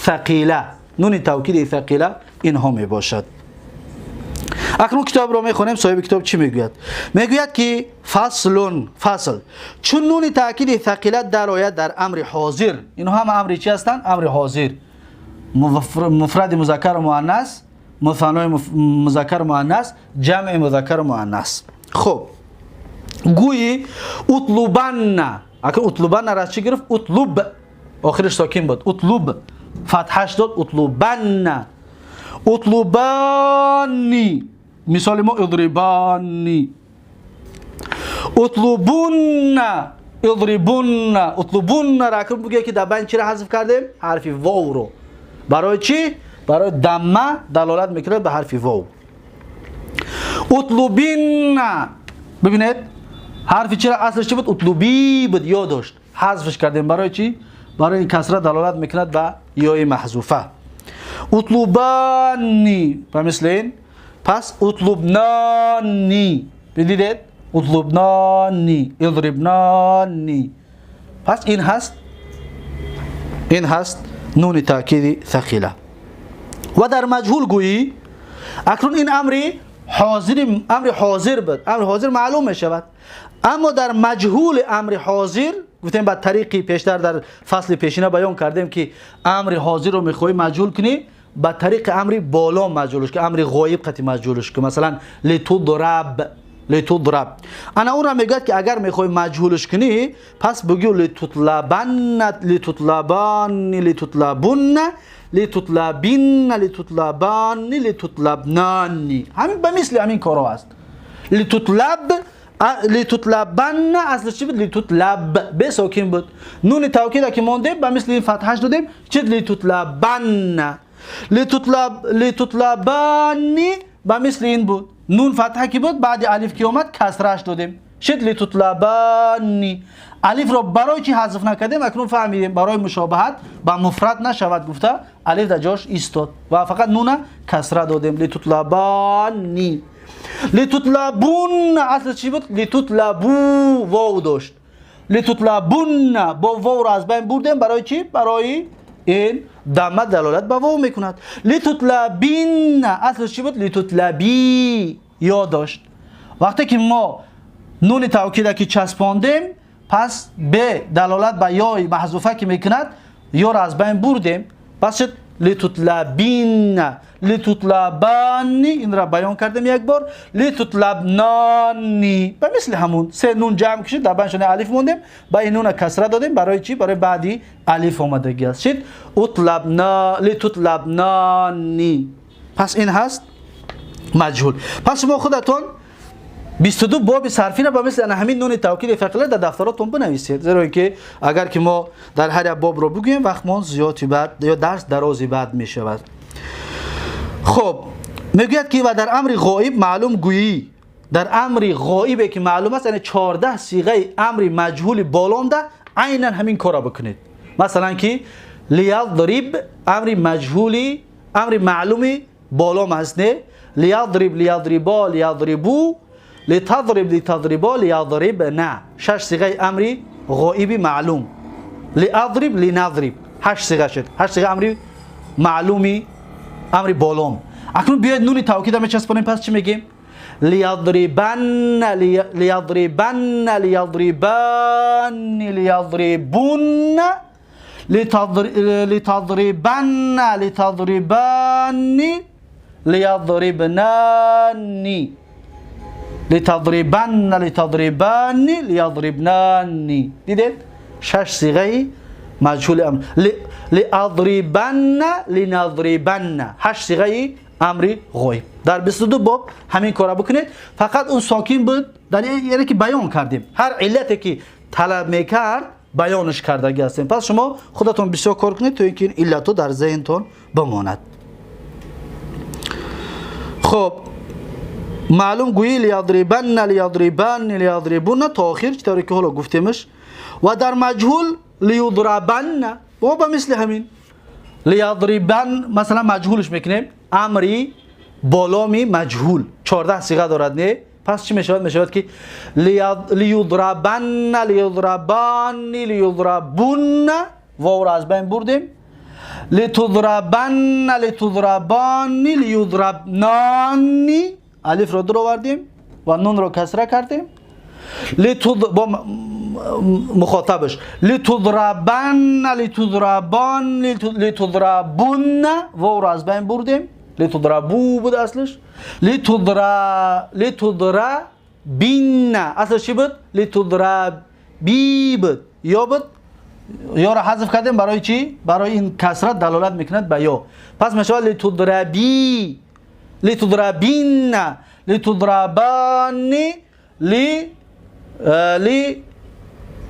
ثقیله. نون توکیدی ثقیله اینها می باشد. اکنون کتاب رو میخونیم. صاحب کتاب چی میگوید؟ میگوید که فصل چون نون تاکید ثقیله در آید در امر حاضر. اینها هم امر چی هستند؟ امر حاضر. مفرد مذکر و مؤنث، مثنی مذکر و مؤنث، جمع مذکر و مؤنث. خب گویی اطلبن. اگر اطلبن را چی گرفت؟ اطلب آخرش ساکن بود. اطلب فتحش داد. اطلبانی. مثال ما اضربانی. اطلبون را اگر بگه که در بین چی را حذف کردیم؟ حرف واو رو. برای چی؟ برای دمه دلالت میکنه به حرف واو. اطلبین. ببینید حرف چی را اصلش چی بود؟ اطلبی بود. یا داشت حذفش کردیم. برای چی؟ برای این کسره دلالت میکنه به یای محذوفه. اطلبانی و مثل این. پس اطلبنانی. بدیدید؟ اطلبنانی. اضربنانی. پس این هست نون تاکیدی ثقیله. و در مجهول گویی اکنون این امر حاضر بود. امر حاضر معلوم می شود. اما در مجهول امر حاضر گفتیم با طریقی پیشتر در فصل پیشینه بیان کردیم که امر حاضر رو میخوای مجهول کنی با طریق امر بالا مجهولش که امر غایب قطعی مجهولش که مثلا لتضرب. انا اون را میگه که اگر میخوای مجهولش کنی پس بگو لتطلبن، لتطلبنانی. همین به مثل همین کارا است. لتطلبن اصلش چی بود؟ لتطلب به ساکن بود. نون توکید که مونده به مثل این فتحش دادیم چه؟ لتطلبانی به مثل این بود. نون فتحه کی بود؟ بعد الف کی اومد کسرهش دادیم شد لتطلبانی. الف رو برای چی حذف نکردیم؟ اکنون فهمیدیم برای مشابهت با مفرد نشود گفته الف در جاش ایستاد و فقط نون کسره دادیم. لتطلبانی لتطلبون اصل چی بود؟ لتطلبو واو داشت. لتطلبون با واو را از بین بردیم. برای چی؟ برای این دمه دلالت به واو میکند. لتطلبین اصل چی بود؟ لتطلبی یا داشت. وقتی که ما نون توکید که چسباندیم پس به دلالت به یا محذوفه که میکند یا را از بین بردیم. پس شد لتطلبین لتطلبانی این را بیان کردیم یک بار. لتطلبنانی به مثل همون سه نون جمع کشید در بین شده الف موندیم با این نون کسره دادیم. برای چی؟ برای بعدی الف آمدگی است. شد اطلبنا لتطلبنانی. پس این هست مجهول. پس شما خودتون 22 باب صرفی را با مثل همین نون توکید فعلی در دفتراتون بنویسید. زیرا اینکه اگر که ما در هر باب رو بگوییم وقتمون زیادی بعد یا درس درازی بعد می شود. خب میگوید که و در امر غایب معلوم گویی. در امر غایب که معلوم است یعنی 14 صیغه امر مجهول بالانده عیناً همین کارا بکنید. مثلا که لیضرب امر مجهولی امر معلومی بالام است. نه لیضرب لیضربا لیضربو لتضرب لتضربا لیضربنا. 6 صیغه امر غایبی معلوم. لیضرب لنضرب 8 صیغه شد. 8 صیغه امر معلومی امر بالام. اکنون بیاید نون توکید هم چسبانیم. پس چی میگیم؟ لیضربن لیضربن لیضربن لیضربون لتضربن لتضربن لیضربنانی لتضربن لتضربن لیضربنانی. دیدید؟ 6 صیغه مجهول امر. لاضربن لنضربن 8 صیغه امر غایب. در 22 باب همین کارا بکنید. فقط اون ساکن بود در یعنی که بیان کردیم. هر علتی که طلب میکرد بیانش کردگی هستیم. پس شما خودتون بسیار کار کنید تا اینکه این علتو در ذهنتون بماند. خب معلوم گویی لیضربن لیضربن لیضربون تا آخر چطوری که حالا گفتیمش. و در مجهول لیضربن و به مثل همین لیضربن مثلا مجهولش میکنیم امری بالامی مجهول 14 صیغه دارد. نه پس چی میشود؟ میشود که لیضربن لیضربان لیضربون واو را از بین بردیم. لتضربن لتضربان لیضربنانی الف را در آوردیم و نون را کسره کردیم. با مخاطبش لتضربن لتضربان لتضربون واو را از بین بردیم. لتضربو بود اصلش. لتضربین اصلش چی بود؟ لتضربی بود یا بود یا را حذف کردیم. برای چی؟ برای این کسرت دلالت میکند به یا. پس میشه لتضربی لتضربین لتضربانی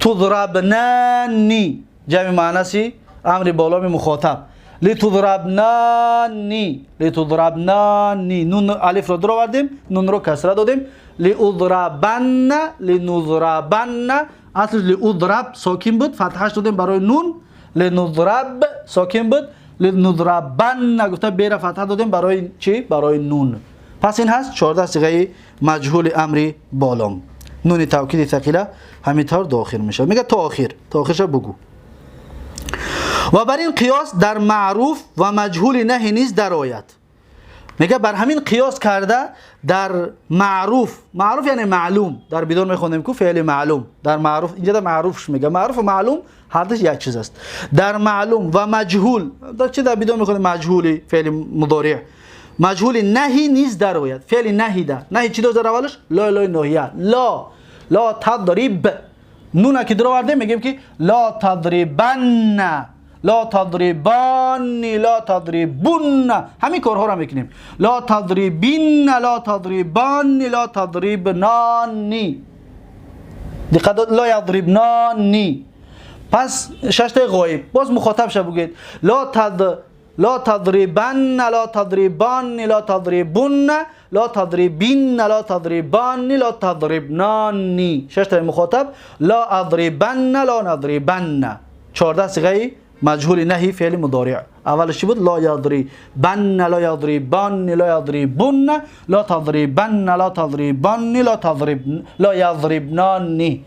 لتضربنانی جمع معنی امر بالامی مخاطب. لتضربنانی لتضربنانی نون الف را در آوردیم نون را کسره دادیم. لاضربن لنضربن اصلش لاضرب ساکن بود فتحش دادیم برای نون. لنضرب ساکن بود لنضربن گفته بیر فتح دادیم برای چی؟ برای نون. پس این هست 14 صیغه مجهول امر بالام. نون توکید ثقیله همینطور داخل میشه. میگه تا آخرش بگو. و بر این قیاس در معروف و مجهول نهی نیز درآید. میگه بر همین قیاس کرده در معروف یعنی معلوم در بدون میخونیم که فعل معلوم در معروف اینجا در معروفش میگه. معروف و معلوم هر دوش یک چیز است. در معلوم و مجهول در چه در بدون میخونیم مجهولی فعل مضارع مجهول نهی نیز درآید. فعل نهی ده نهی چی داشت در اولش؟ لا نهیه لا تضرب نون که در آورده میگیم که لا تضربن لا تضربانی لا تضربون همین کارها را میکنیم. لا تضربین لا تضربانی لا تضربنانی دقیقا لا یضربنانی. پس 6 تا غایب باز مخاطب شو بگید لا تضربن لا تضربان لا تضربون لا تضربین لا تضربان لا تضربنانی. 6 تا مخاطب لا اضربن لا نضربن 14 صیغه مجهول نهی فعل مضارع. اولش چی بود؟ لا یضربن، لا یضربان، لا یضربن، لا تضربن، لا تضربن، لا یضربنان.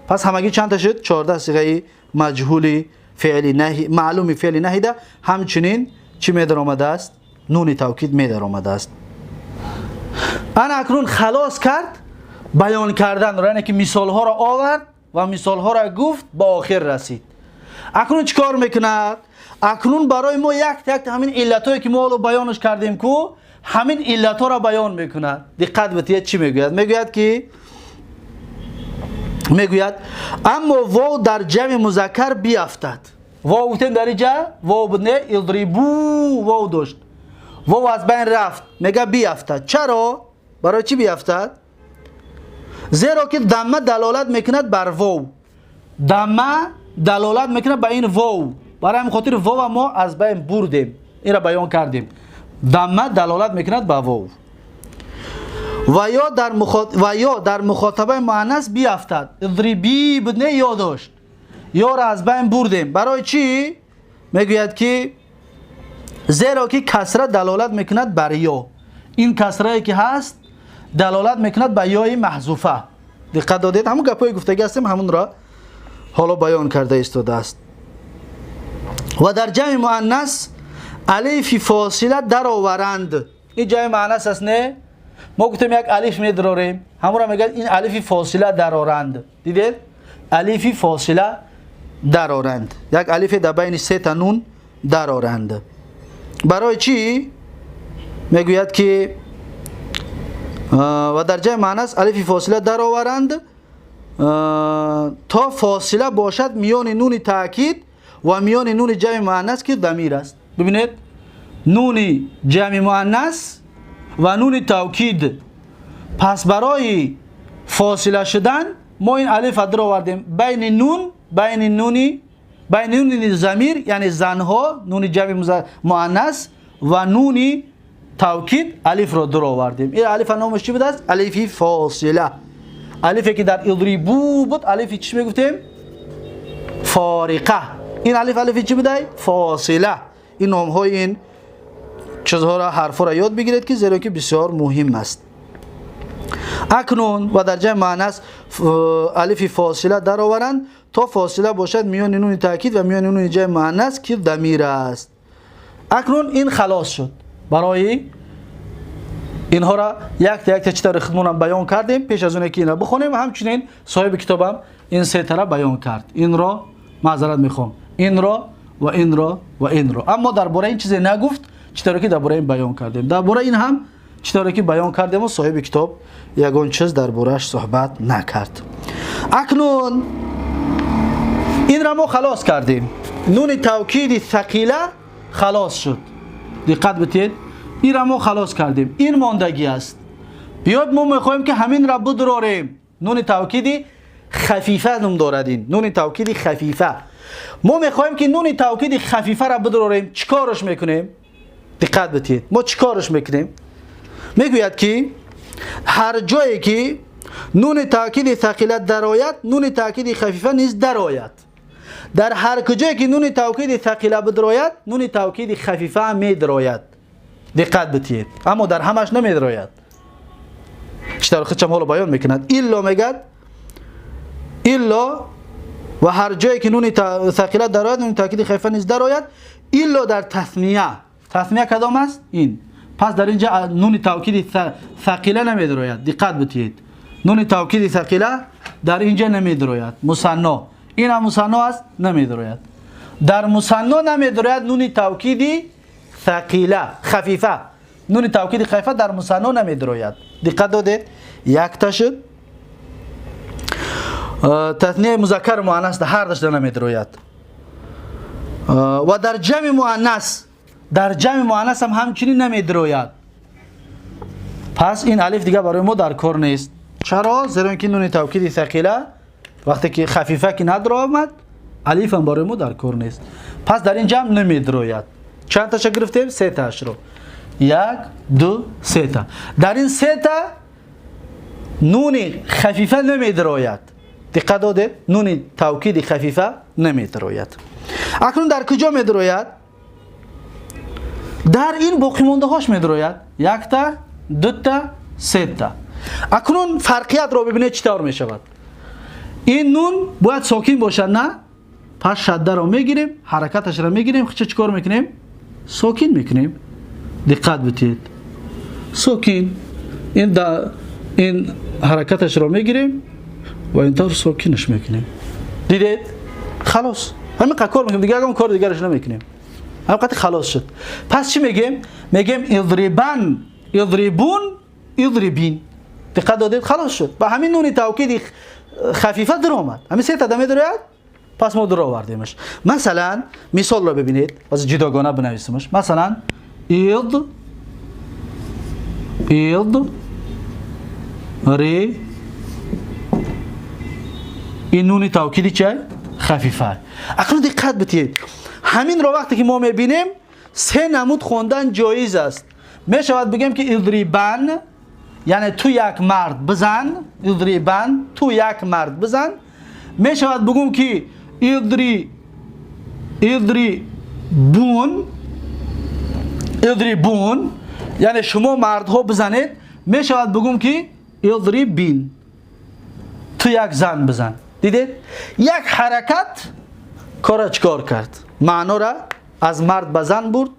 پس همگی چند تا شد؟ 14 صیغه مجهول فعل نهی، معلوم فعل نهی ده. همچنین چی می در آمده است؟ نون توکید می در آمده است. انا اکنون خلاص کرد بیان کردن را، یعنی که مثال ها را آورد و مثال ها را گفت با آخر رسید. اکنون چیکار میکند؟ اکنون برای ما یک یک همین علت هایی که ما الان بیانش کردیم کو همین علت ها را بیان میکند. دقت بتید چی میگوید؟ میگوید که اما واو در جمع مذکر بیفتد. واو گفتیم در اینجا واو بود نه، اضربو واو داشت، واو از بین رفت، میگه بیفتد. چرا؟ برای چی بیفتد؟ زیرا که دمه دلالت میکند بر واو، دمه دلالت میکند به این واو، برای همین خاطر واو ما از بین بردیم، این را بیان کردیم. دمه دلالت میکند به واو. و یا در مخاطبه مؤنث بیفتد. اضربی بود نه، یا داشت، یا را از بین بردیم. برای چی؟ میگوید که زیرا که کسره دلالت میکند بر یا، این کسره که هست دلالت میکند به یای محذوفه. دقت دادید؟ همون گپای گفتگی هستیم، همون را حالا بیان کرده ایستاده است. و در جمع مؤنث الف فاصله در آورند. این جمع مؤنث است نه؟ ما گفتیم یک الف میدراریم، همون را میگه این الف فاصله در آورند. دیدید؟ الف فاصله در آورند، یک الف در بین سه تا نون در آورند. برای چی؟ میگوید که و در جمع مؤنث الف فاصله در آورند تا فاصله باشد میان نون تاکید و میان نون جمع مؤنث که ضمیر است. ببینید، نون جمع مؤنث و نون توکید. پس برای فاصله شدن ما این الف در آوردیم بین نون ضمیر یعنی زنها، نون جمع مؤنث و نون توکید الف را در آوردیم. این الف نامش چی بود است؟ الف فاصله. الفی که در اضربو بود الف چی میگفتیم؟ فارقه. این الف چی بوده؟ فاصله. این نام های این چیزها را، حرفا را یاد بگیرید که زیرا که بسیار مهم است. اکنون و در جمع مؤنث الف فاصله در آورند تا فاصله باشد میان نون تاکید و میان نون جمع مؤنث که ضمیر است. اکنون این خلاص شد. برای اینها را یک تا چطور خدمتتون بیان کردیم. پیش از اون که این را بخونیم، همچنین صاحب کتابم این سه تا را بیان کرد. این را معذرت میخوام، این را و این را و این را. اما درباره این چیزی نگفت چطور که درباره این بیان کردیم. درباره این هم چطور که بیان کردیم و صاحب کتاب یگان چیز درباره‌اش صحبت نکرد. اکنون این را ما خلاص کردیم. نون توکید ثقیله خلاص شد. دقت بتید، این را ما خلاص کردیم. این ماندگی است. بیاد ما میخوایم که همین را بدراریم. نون توکید خفیفه نام دارد. این نون توکید خفیفه. ما میخوایم که نون توکید خفیفه را بدراریم. چیکارش میکنیم؟ دقت بتید، ما چیکارش میکنیم؟ میگوید که هر جایی که نون تاکید ثقیله درآید، نون تاکید خفیفه نیز درآید. در هر کجایی که نون تاکید ثقیله بدرآید، نون تاکید خفیفه هم میدرآید. دقت بتید، اما در همش نمیدرآید. چطور خودم حالا بیان میکند؟ الا میگد الا و هر جایی که نون ثقیله درآید، نون تاکید خفیفه نیز درآید. الا در تثنیه. تثنیه کدام است؟ این. پس در اینجا نون توکید ثقیله نمیدرآید. دقت بتید، نون توکید ثقیله در اینجا نمیدرآید. مثنا، این هم مثنا است، نمیدرآید. در مثنا نمیدرآید نون توکید ثقیله خفیفه. نون توکید خفیفه در مثنا نمیدرآید. دقت دادید؟ یک تا شد. تثنیه مذکر مؤنث هر دش نمیدرآید. و در جمع مؤنث، در جمع مؤنث هم همچنین نمیدرآید. پس این الف دیگه برای ما در کار نیست. چرا؟ زیرا اینکه نون توکید ثقیله وقتی که خفیفه که ندر آمد، الف هم برای ما در کار نیست. پس در این جمع نمیدرآید. چند تاش گرفتیم؟ سه تاش رو. یک، دو، سه تا. در این سه تا نون خفیفه نمیدرآید. دقت دادید؟ نون توکید خفیفه نمیدرآید. اکنون در کجا میدروید؟ در این باقی مانده هاش میدروید. یک تا، دو تا، سه تا. اکنون فرقیت رو ببینید چطور میشود. این نون باید ساکن باشد نه؟ پس شده رو میگیریم، حرکتش رو میگیریم، چه کار میکنیم؟ ساکن میکنیم. دقت بدید. ساکن این حرکتش رو میگیریم و اینطور ساکنش میکنیم. دیدید؟ خلاص. همین کار میکنیم دیگه، اون کار دیگرش نمیکنیم. همین خلاص شد. پس چی میگیم؟ میگیم اضربن، اضربون، اضربین. دقت دادید؟ خلاص شد. با همین نون توکید خفیفه در اومد. همین سه تا دمه دارد. پس ما در آوردیمش. مثلا مثال رو ببینید. از جداگانه بنویسیمش. مثلا اید ری، این نون توکیدی چه؟ خفیفه. اکنون دقت بدید. همین رو وقتی که ما میبینیم سه نمود خواندن جایز است. میشود بگیم که اضربن یعنی تو یک مرد بزن، اضربن تو یک مرد بزن. میشود بگم که اضربون یعنی شما مردها بزنید. میشود بگم که اضربین تو یک زن بزن. دیدید؟ یک حرکت کار چکار کرد؟ معنا را از مرد به زن برد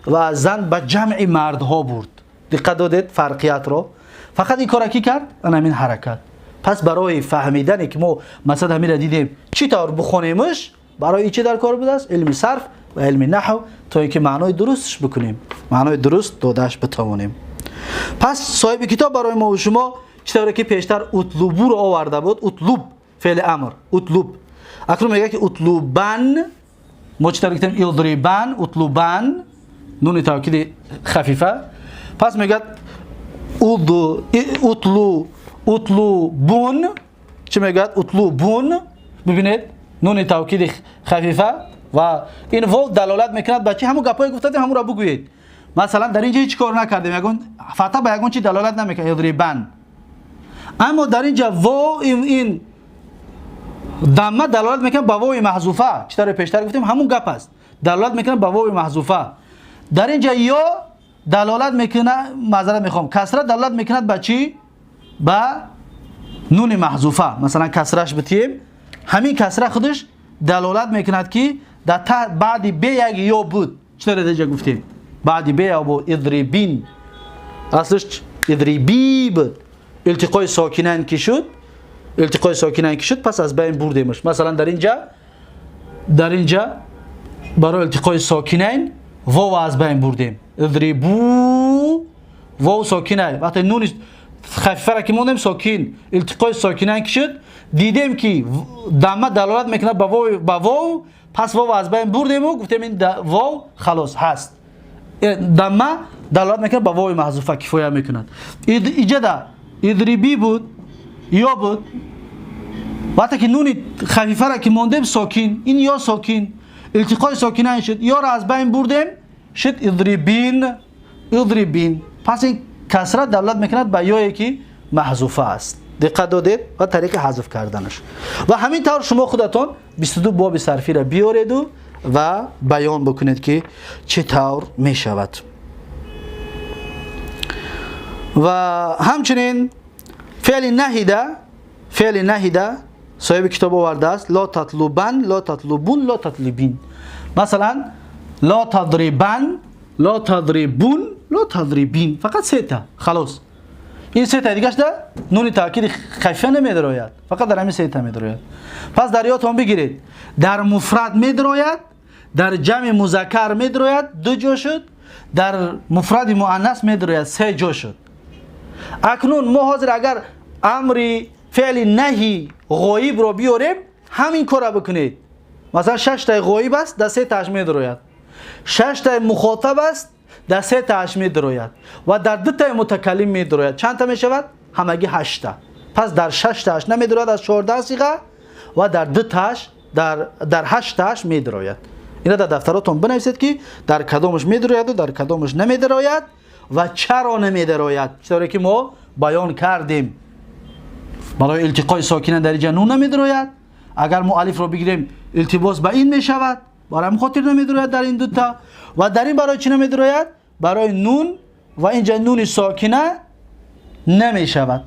و از زن به جمع مردها برد. دقت دادید فرقیت رو؟ فقط این کار کی کرد؟ همین حرکت. پس برای فهمیدن که ما مثلا همین را دیدیم چی طور بخونیمش، برای چی در کار بوده است؟ علم صرف و علم نحو، تا اینکه معنای درستش بکنیم، معنای درست دادش بتوانیم. پس صاحب کتاب برای ما و شما چطوری که پیشتر اطلبو رو آورده بود، اطلب فعل امر، اطلب. اکنون میگه که اطلبن، ما چطوری گفتیم اضربن، اطلبن، نون تاکید خفیفه. پس میگه اطلبون، چی میگه؟ اطلبون. ببینید نون تاکید خفیفه و این واو دلالت میکند به چی؟ همون گپای گفتیم همون را بگویید. مثلا در اینجا هیچ کار نکردیم، یگون فتح به یگون چی دلالت نمیکنه؟ اضربن. اما در اینجا واو این دمه دلالت میکنه به واو محذوفه. چطور پیشتر گفتیم همون گپ است، دلالت میکنه به واو محذوفه. در اینجا یا دلالت میکنه، معذرت میخوام، کسره دلالت میکنه به چی؟ به نون محذوفه. مثلا کسرش بتیم، همین کسره خودش دلالت میکنه که در بعد ب یک یا بود. چطور اینجا گفتیم بعد ب یا بود؟ اضربین، اصلش اضربی بود. التقای ساکنین که شد، التقای ساکنین که شد، پس از بین بردیمش. مثلا در اینجا برای التقای ساکنین واو از بین بردیم. اضربو واو ساکنه، وقتی نون خفیفه را که موندیم ساکن، التقای ساکنین که شد، دیدیم که دمه دلالت میکنه به واو، پس واو از بین بردیم و گفتیم این واو خلاص هست. دمه دلالت میکنه به واو محذوفه، کفایه میکند. اینجا اضربی بود یا بود، وقتی که نون خفیفه را که موندیم ساکن، این یا ساکن، التقای ساکنین شد، یا را از بین بردیم شد اضربین. پس این کسره دلالت میکند به یایی که محذوفه است. دقت دادید؟ و طریق حذف کردنش. و همین طور شما خودتون 22 باب صرفی را بیارید و بیان بکنید که چطور می شود. و همچنین فعل نهیده صاحب کتاب آورده است. لا تطلبن، لا تطلبون، لا تطلبین. مثلا لا تضربن، لا تضربون، لا تضربین. فقط سه تا، خلاص. این سه تا دیگه شده نون تاکید خفیفه نمیدراید، فقط در همین سه تا میدراید. پس در یادتون بگیرید در مفرد میدراید، در جمع مذکر میدراید 2 جا شد، در مفرد مؤنث میدراید 3 جا شد. اکنون ما حاضر اگر امری فعل نهی غایب رو بیاریم همین کار بکنید. مثلا 6 تا غایب است در 3 تاش میدراید، 6 تا مخاطب است در 3 تاش میدراید و در 2 تا متکلم میدراید. چند تا میشود؟ همگی 8 تا. پس در 6 تاش نمیدراید از 14 صیغه و در 2 تاش در 8 تاش میدراید. اینا در دفتراتون بنویسید که در کدامش میدراید و در کدامش نمیدراید و چرا نمیدراید. چطوری که ما بیان کردیم. برای التقای ساکنین در اینجا نون نمیدراید. اگر ما الف رو بگیریم التباس به این میشود، برای همین خاطر نمیدروید در این دوتا. و در این برای چی نمیدروید؟ برای نون و اینجا نون ساکنه نمیشود،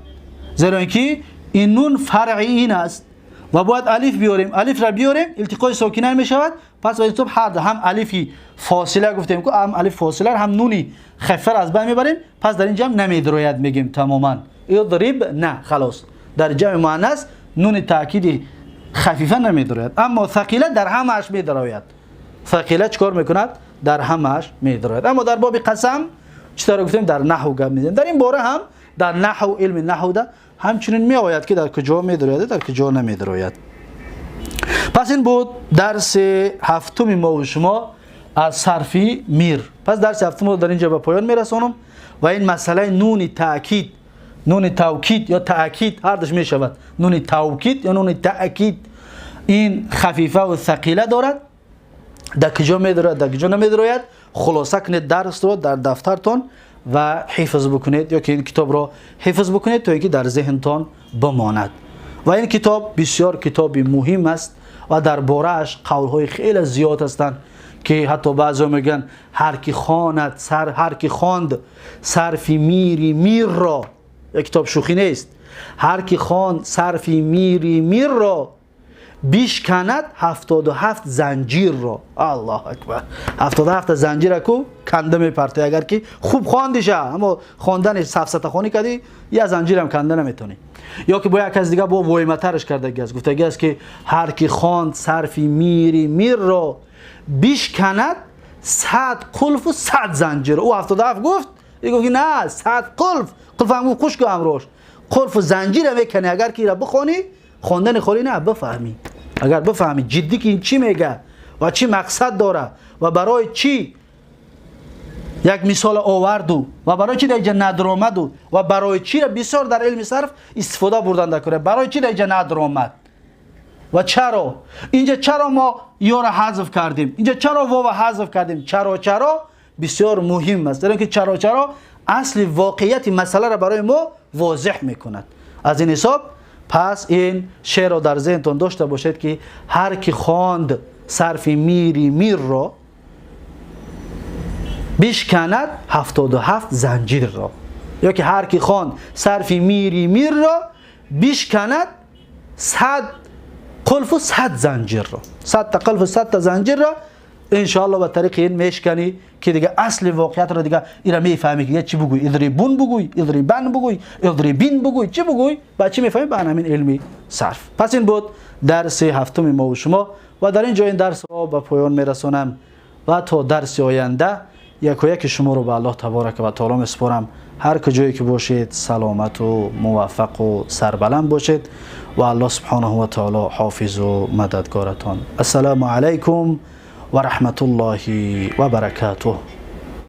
زیرا اینکه این نون فرعی این است و باید الف بیاریم، الف را بیاریم التقای ساکنه نمیشود. پس باید هر دو هم الفی فاصله گفتیم که هم الف فاصله هم نونی خفر از بین میبریم. پس در اینجا نمیدروید میگیم تماما اضرب نه، خلاص در جمع مؤنث نون تاکید خفیفه نمیدروید، اما ثقیله در همهش میدروید. ثقیله چیکار میکند؟ در همهش میدروید. اما در باب قسم چطور گفتیم در نحو گپ میزنیم. در این باره هم در نحو علم نحو ده همچنین می آید که در کجا میدروید در کجا نمیدروید. پس این بود درس هفتم ما و شما از صرفی میر. پس درس هفتم رو در اینجا به پایان میرسانم و این مسئله نون تاکید، نون توکید یا تاکید هر دوش می شود، نون توکید یا نون تاکید، این خفیفه و ثقیله دارد. در کجا میدروید در کجا نمیدروید خلاصه کنید درس رو در دفترتون و حفظ بکنید، یا که این کتاب را حفظ بکنید تا اینکه در ذهنتان بماند. و این کتاب بسیار کتابی مهم است و در باره‌اش قول‌های خیلی زیاد هستند که حتی بعضی میگن هر کی خواند هر کی خواند صرفی میری میر را، یک کتاب شوخی نیست، هر کی خواند صرفی میری میر را بیشکند 77 زنجیر را. الله اکبر، 77 زنجیر کو کنده میپرته. اگر که خوب خواندیش اما خواندن سفسطه خوانی کردی یا زنجیر هم کنده نمیتونی. یا که با یک از دیگه با وایمترش کرده است، گفته است که هر کی خواند صرفی میری میر را بیشکند 100 قلف و 100 زنجیر. او 77 گفت، گفت نه 100 قلف هم خوش که امروش قلف و زنجیر میکنه. اگر که را بخوانی خواندن خوری نه بفهمی، اگر بفهمی جدی که این چی میگه و چی مقصد داره و برای چی یک مثال آورد و برای چی در اینجا ندرآمد و برای چی را بسیار در علم صرف استفاده بردن کنه، برای چی در اینجا ندرآمد و چرا اینجا چرا ما یا را حذف کردیم، اینجا چرا واو حذف کردیم، چرا بسیار مهم است، در اینکه چرا اصل واقعیت مسئله را برای ما واضح میکند. از این حساب پس این شعر را در ذهنتون داشته باشید که هر کی خواند صرفی میری میر را بیشکند 77 زنجیر را، یا که هر کی خواند صرفی میری میر را بیشکند 100 قلف و 100 زنجیر را، 100 تا قلف و 100 تا زنجیر را انشاءالله به طریق این میشکنی که دیگه اصل واقعیت را دیگه اینا میفهمی که چی بگوی، اضربون بگوی، اضربن بگوی، اضربین بگوی، چی بگوی با چی میفهمی به همین علمی صرف. پس این بود درس هفتم ما و شما و در اینجا این درس را به پایان میرسونم و تا درس آینده یک و یک شما رو به الله تبارک و تعالی میسپارم. هر کجایی که باشید سلامت و موفق و سربلند باشید و الله سبحانه و تعالی حافظ و مددگارتان. السلام علیکم و رحمت الله و برکاته.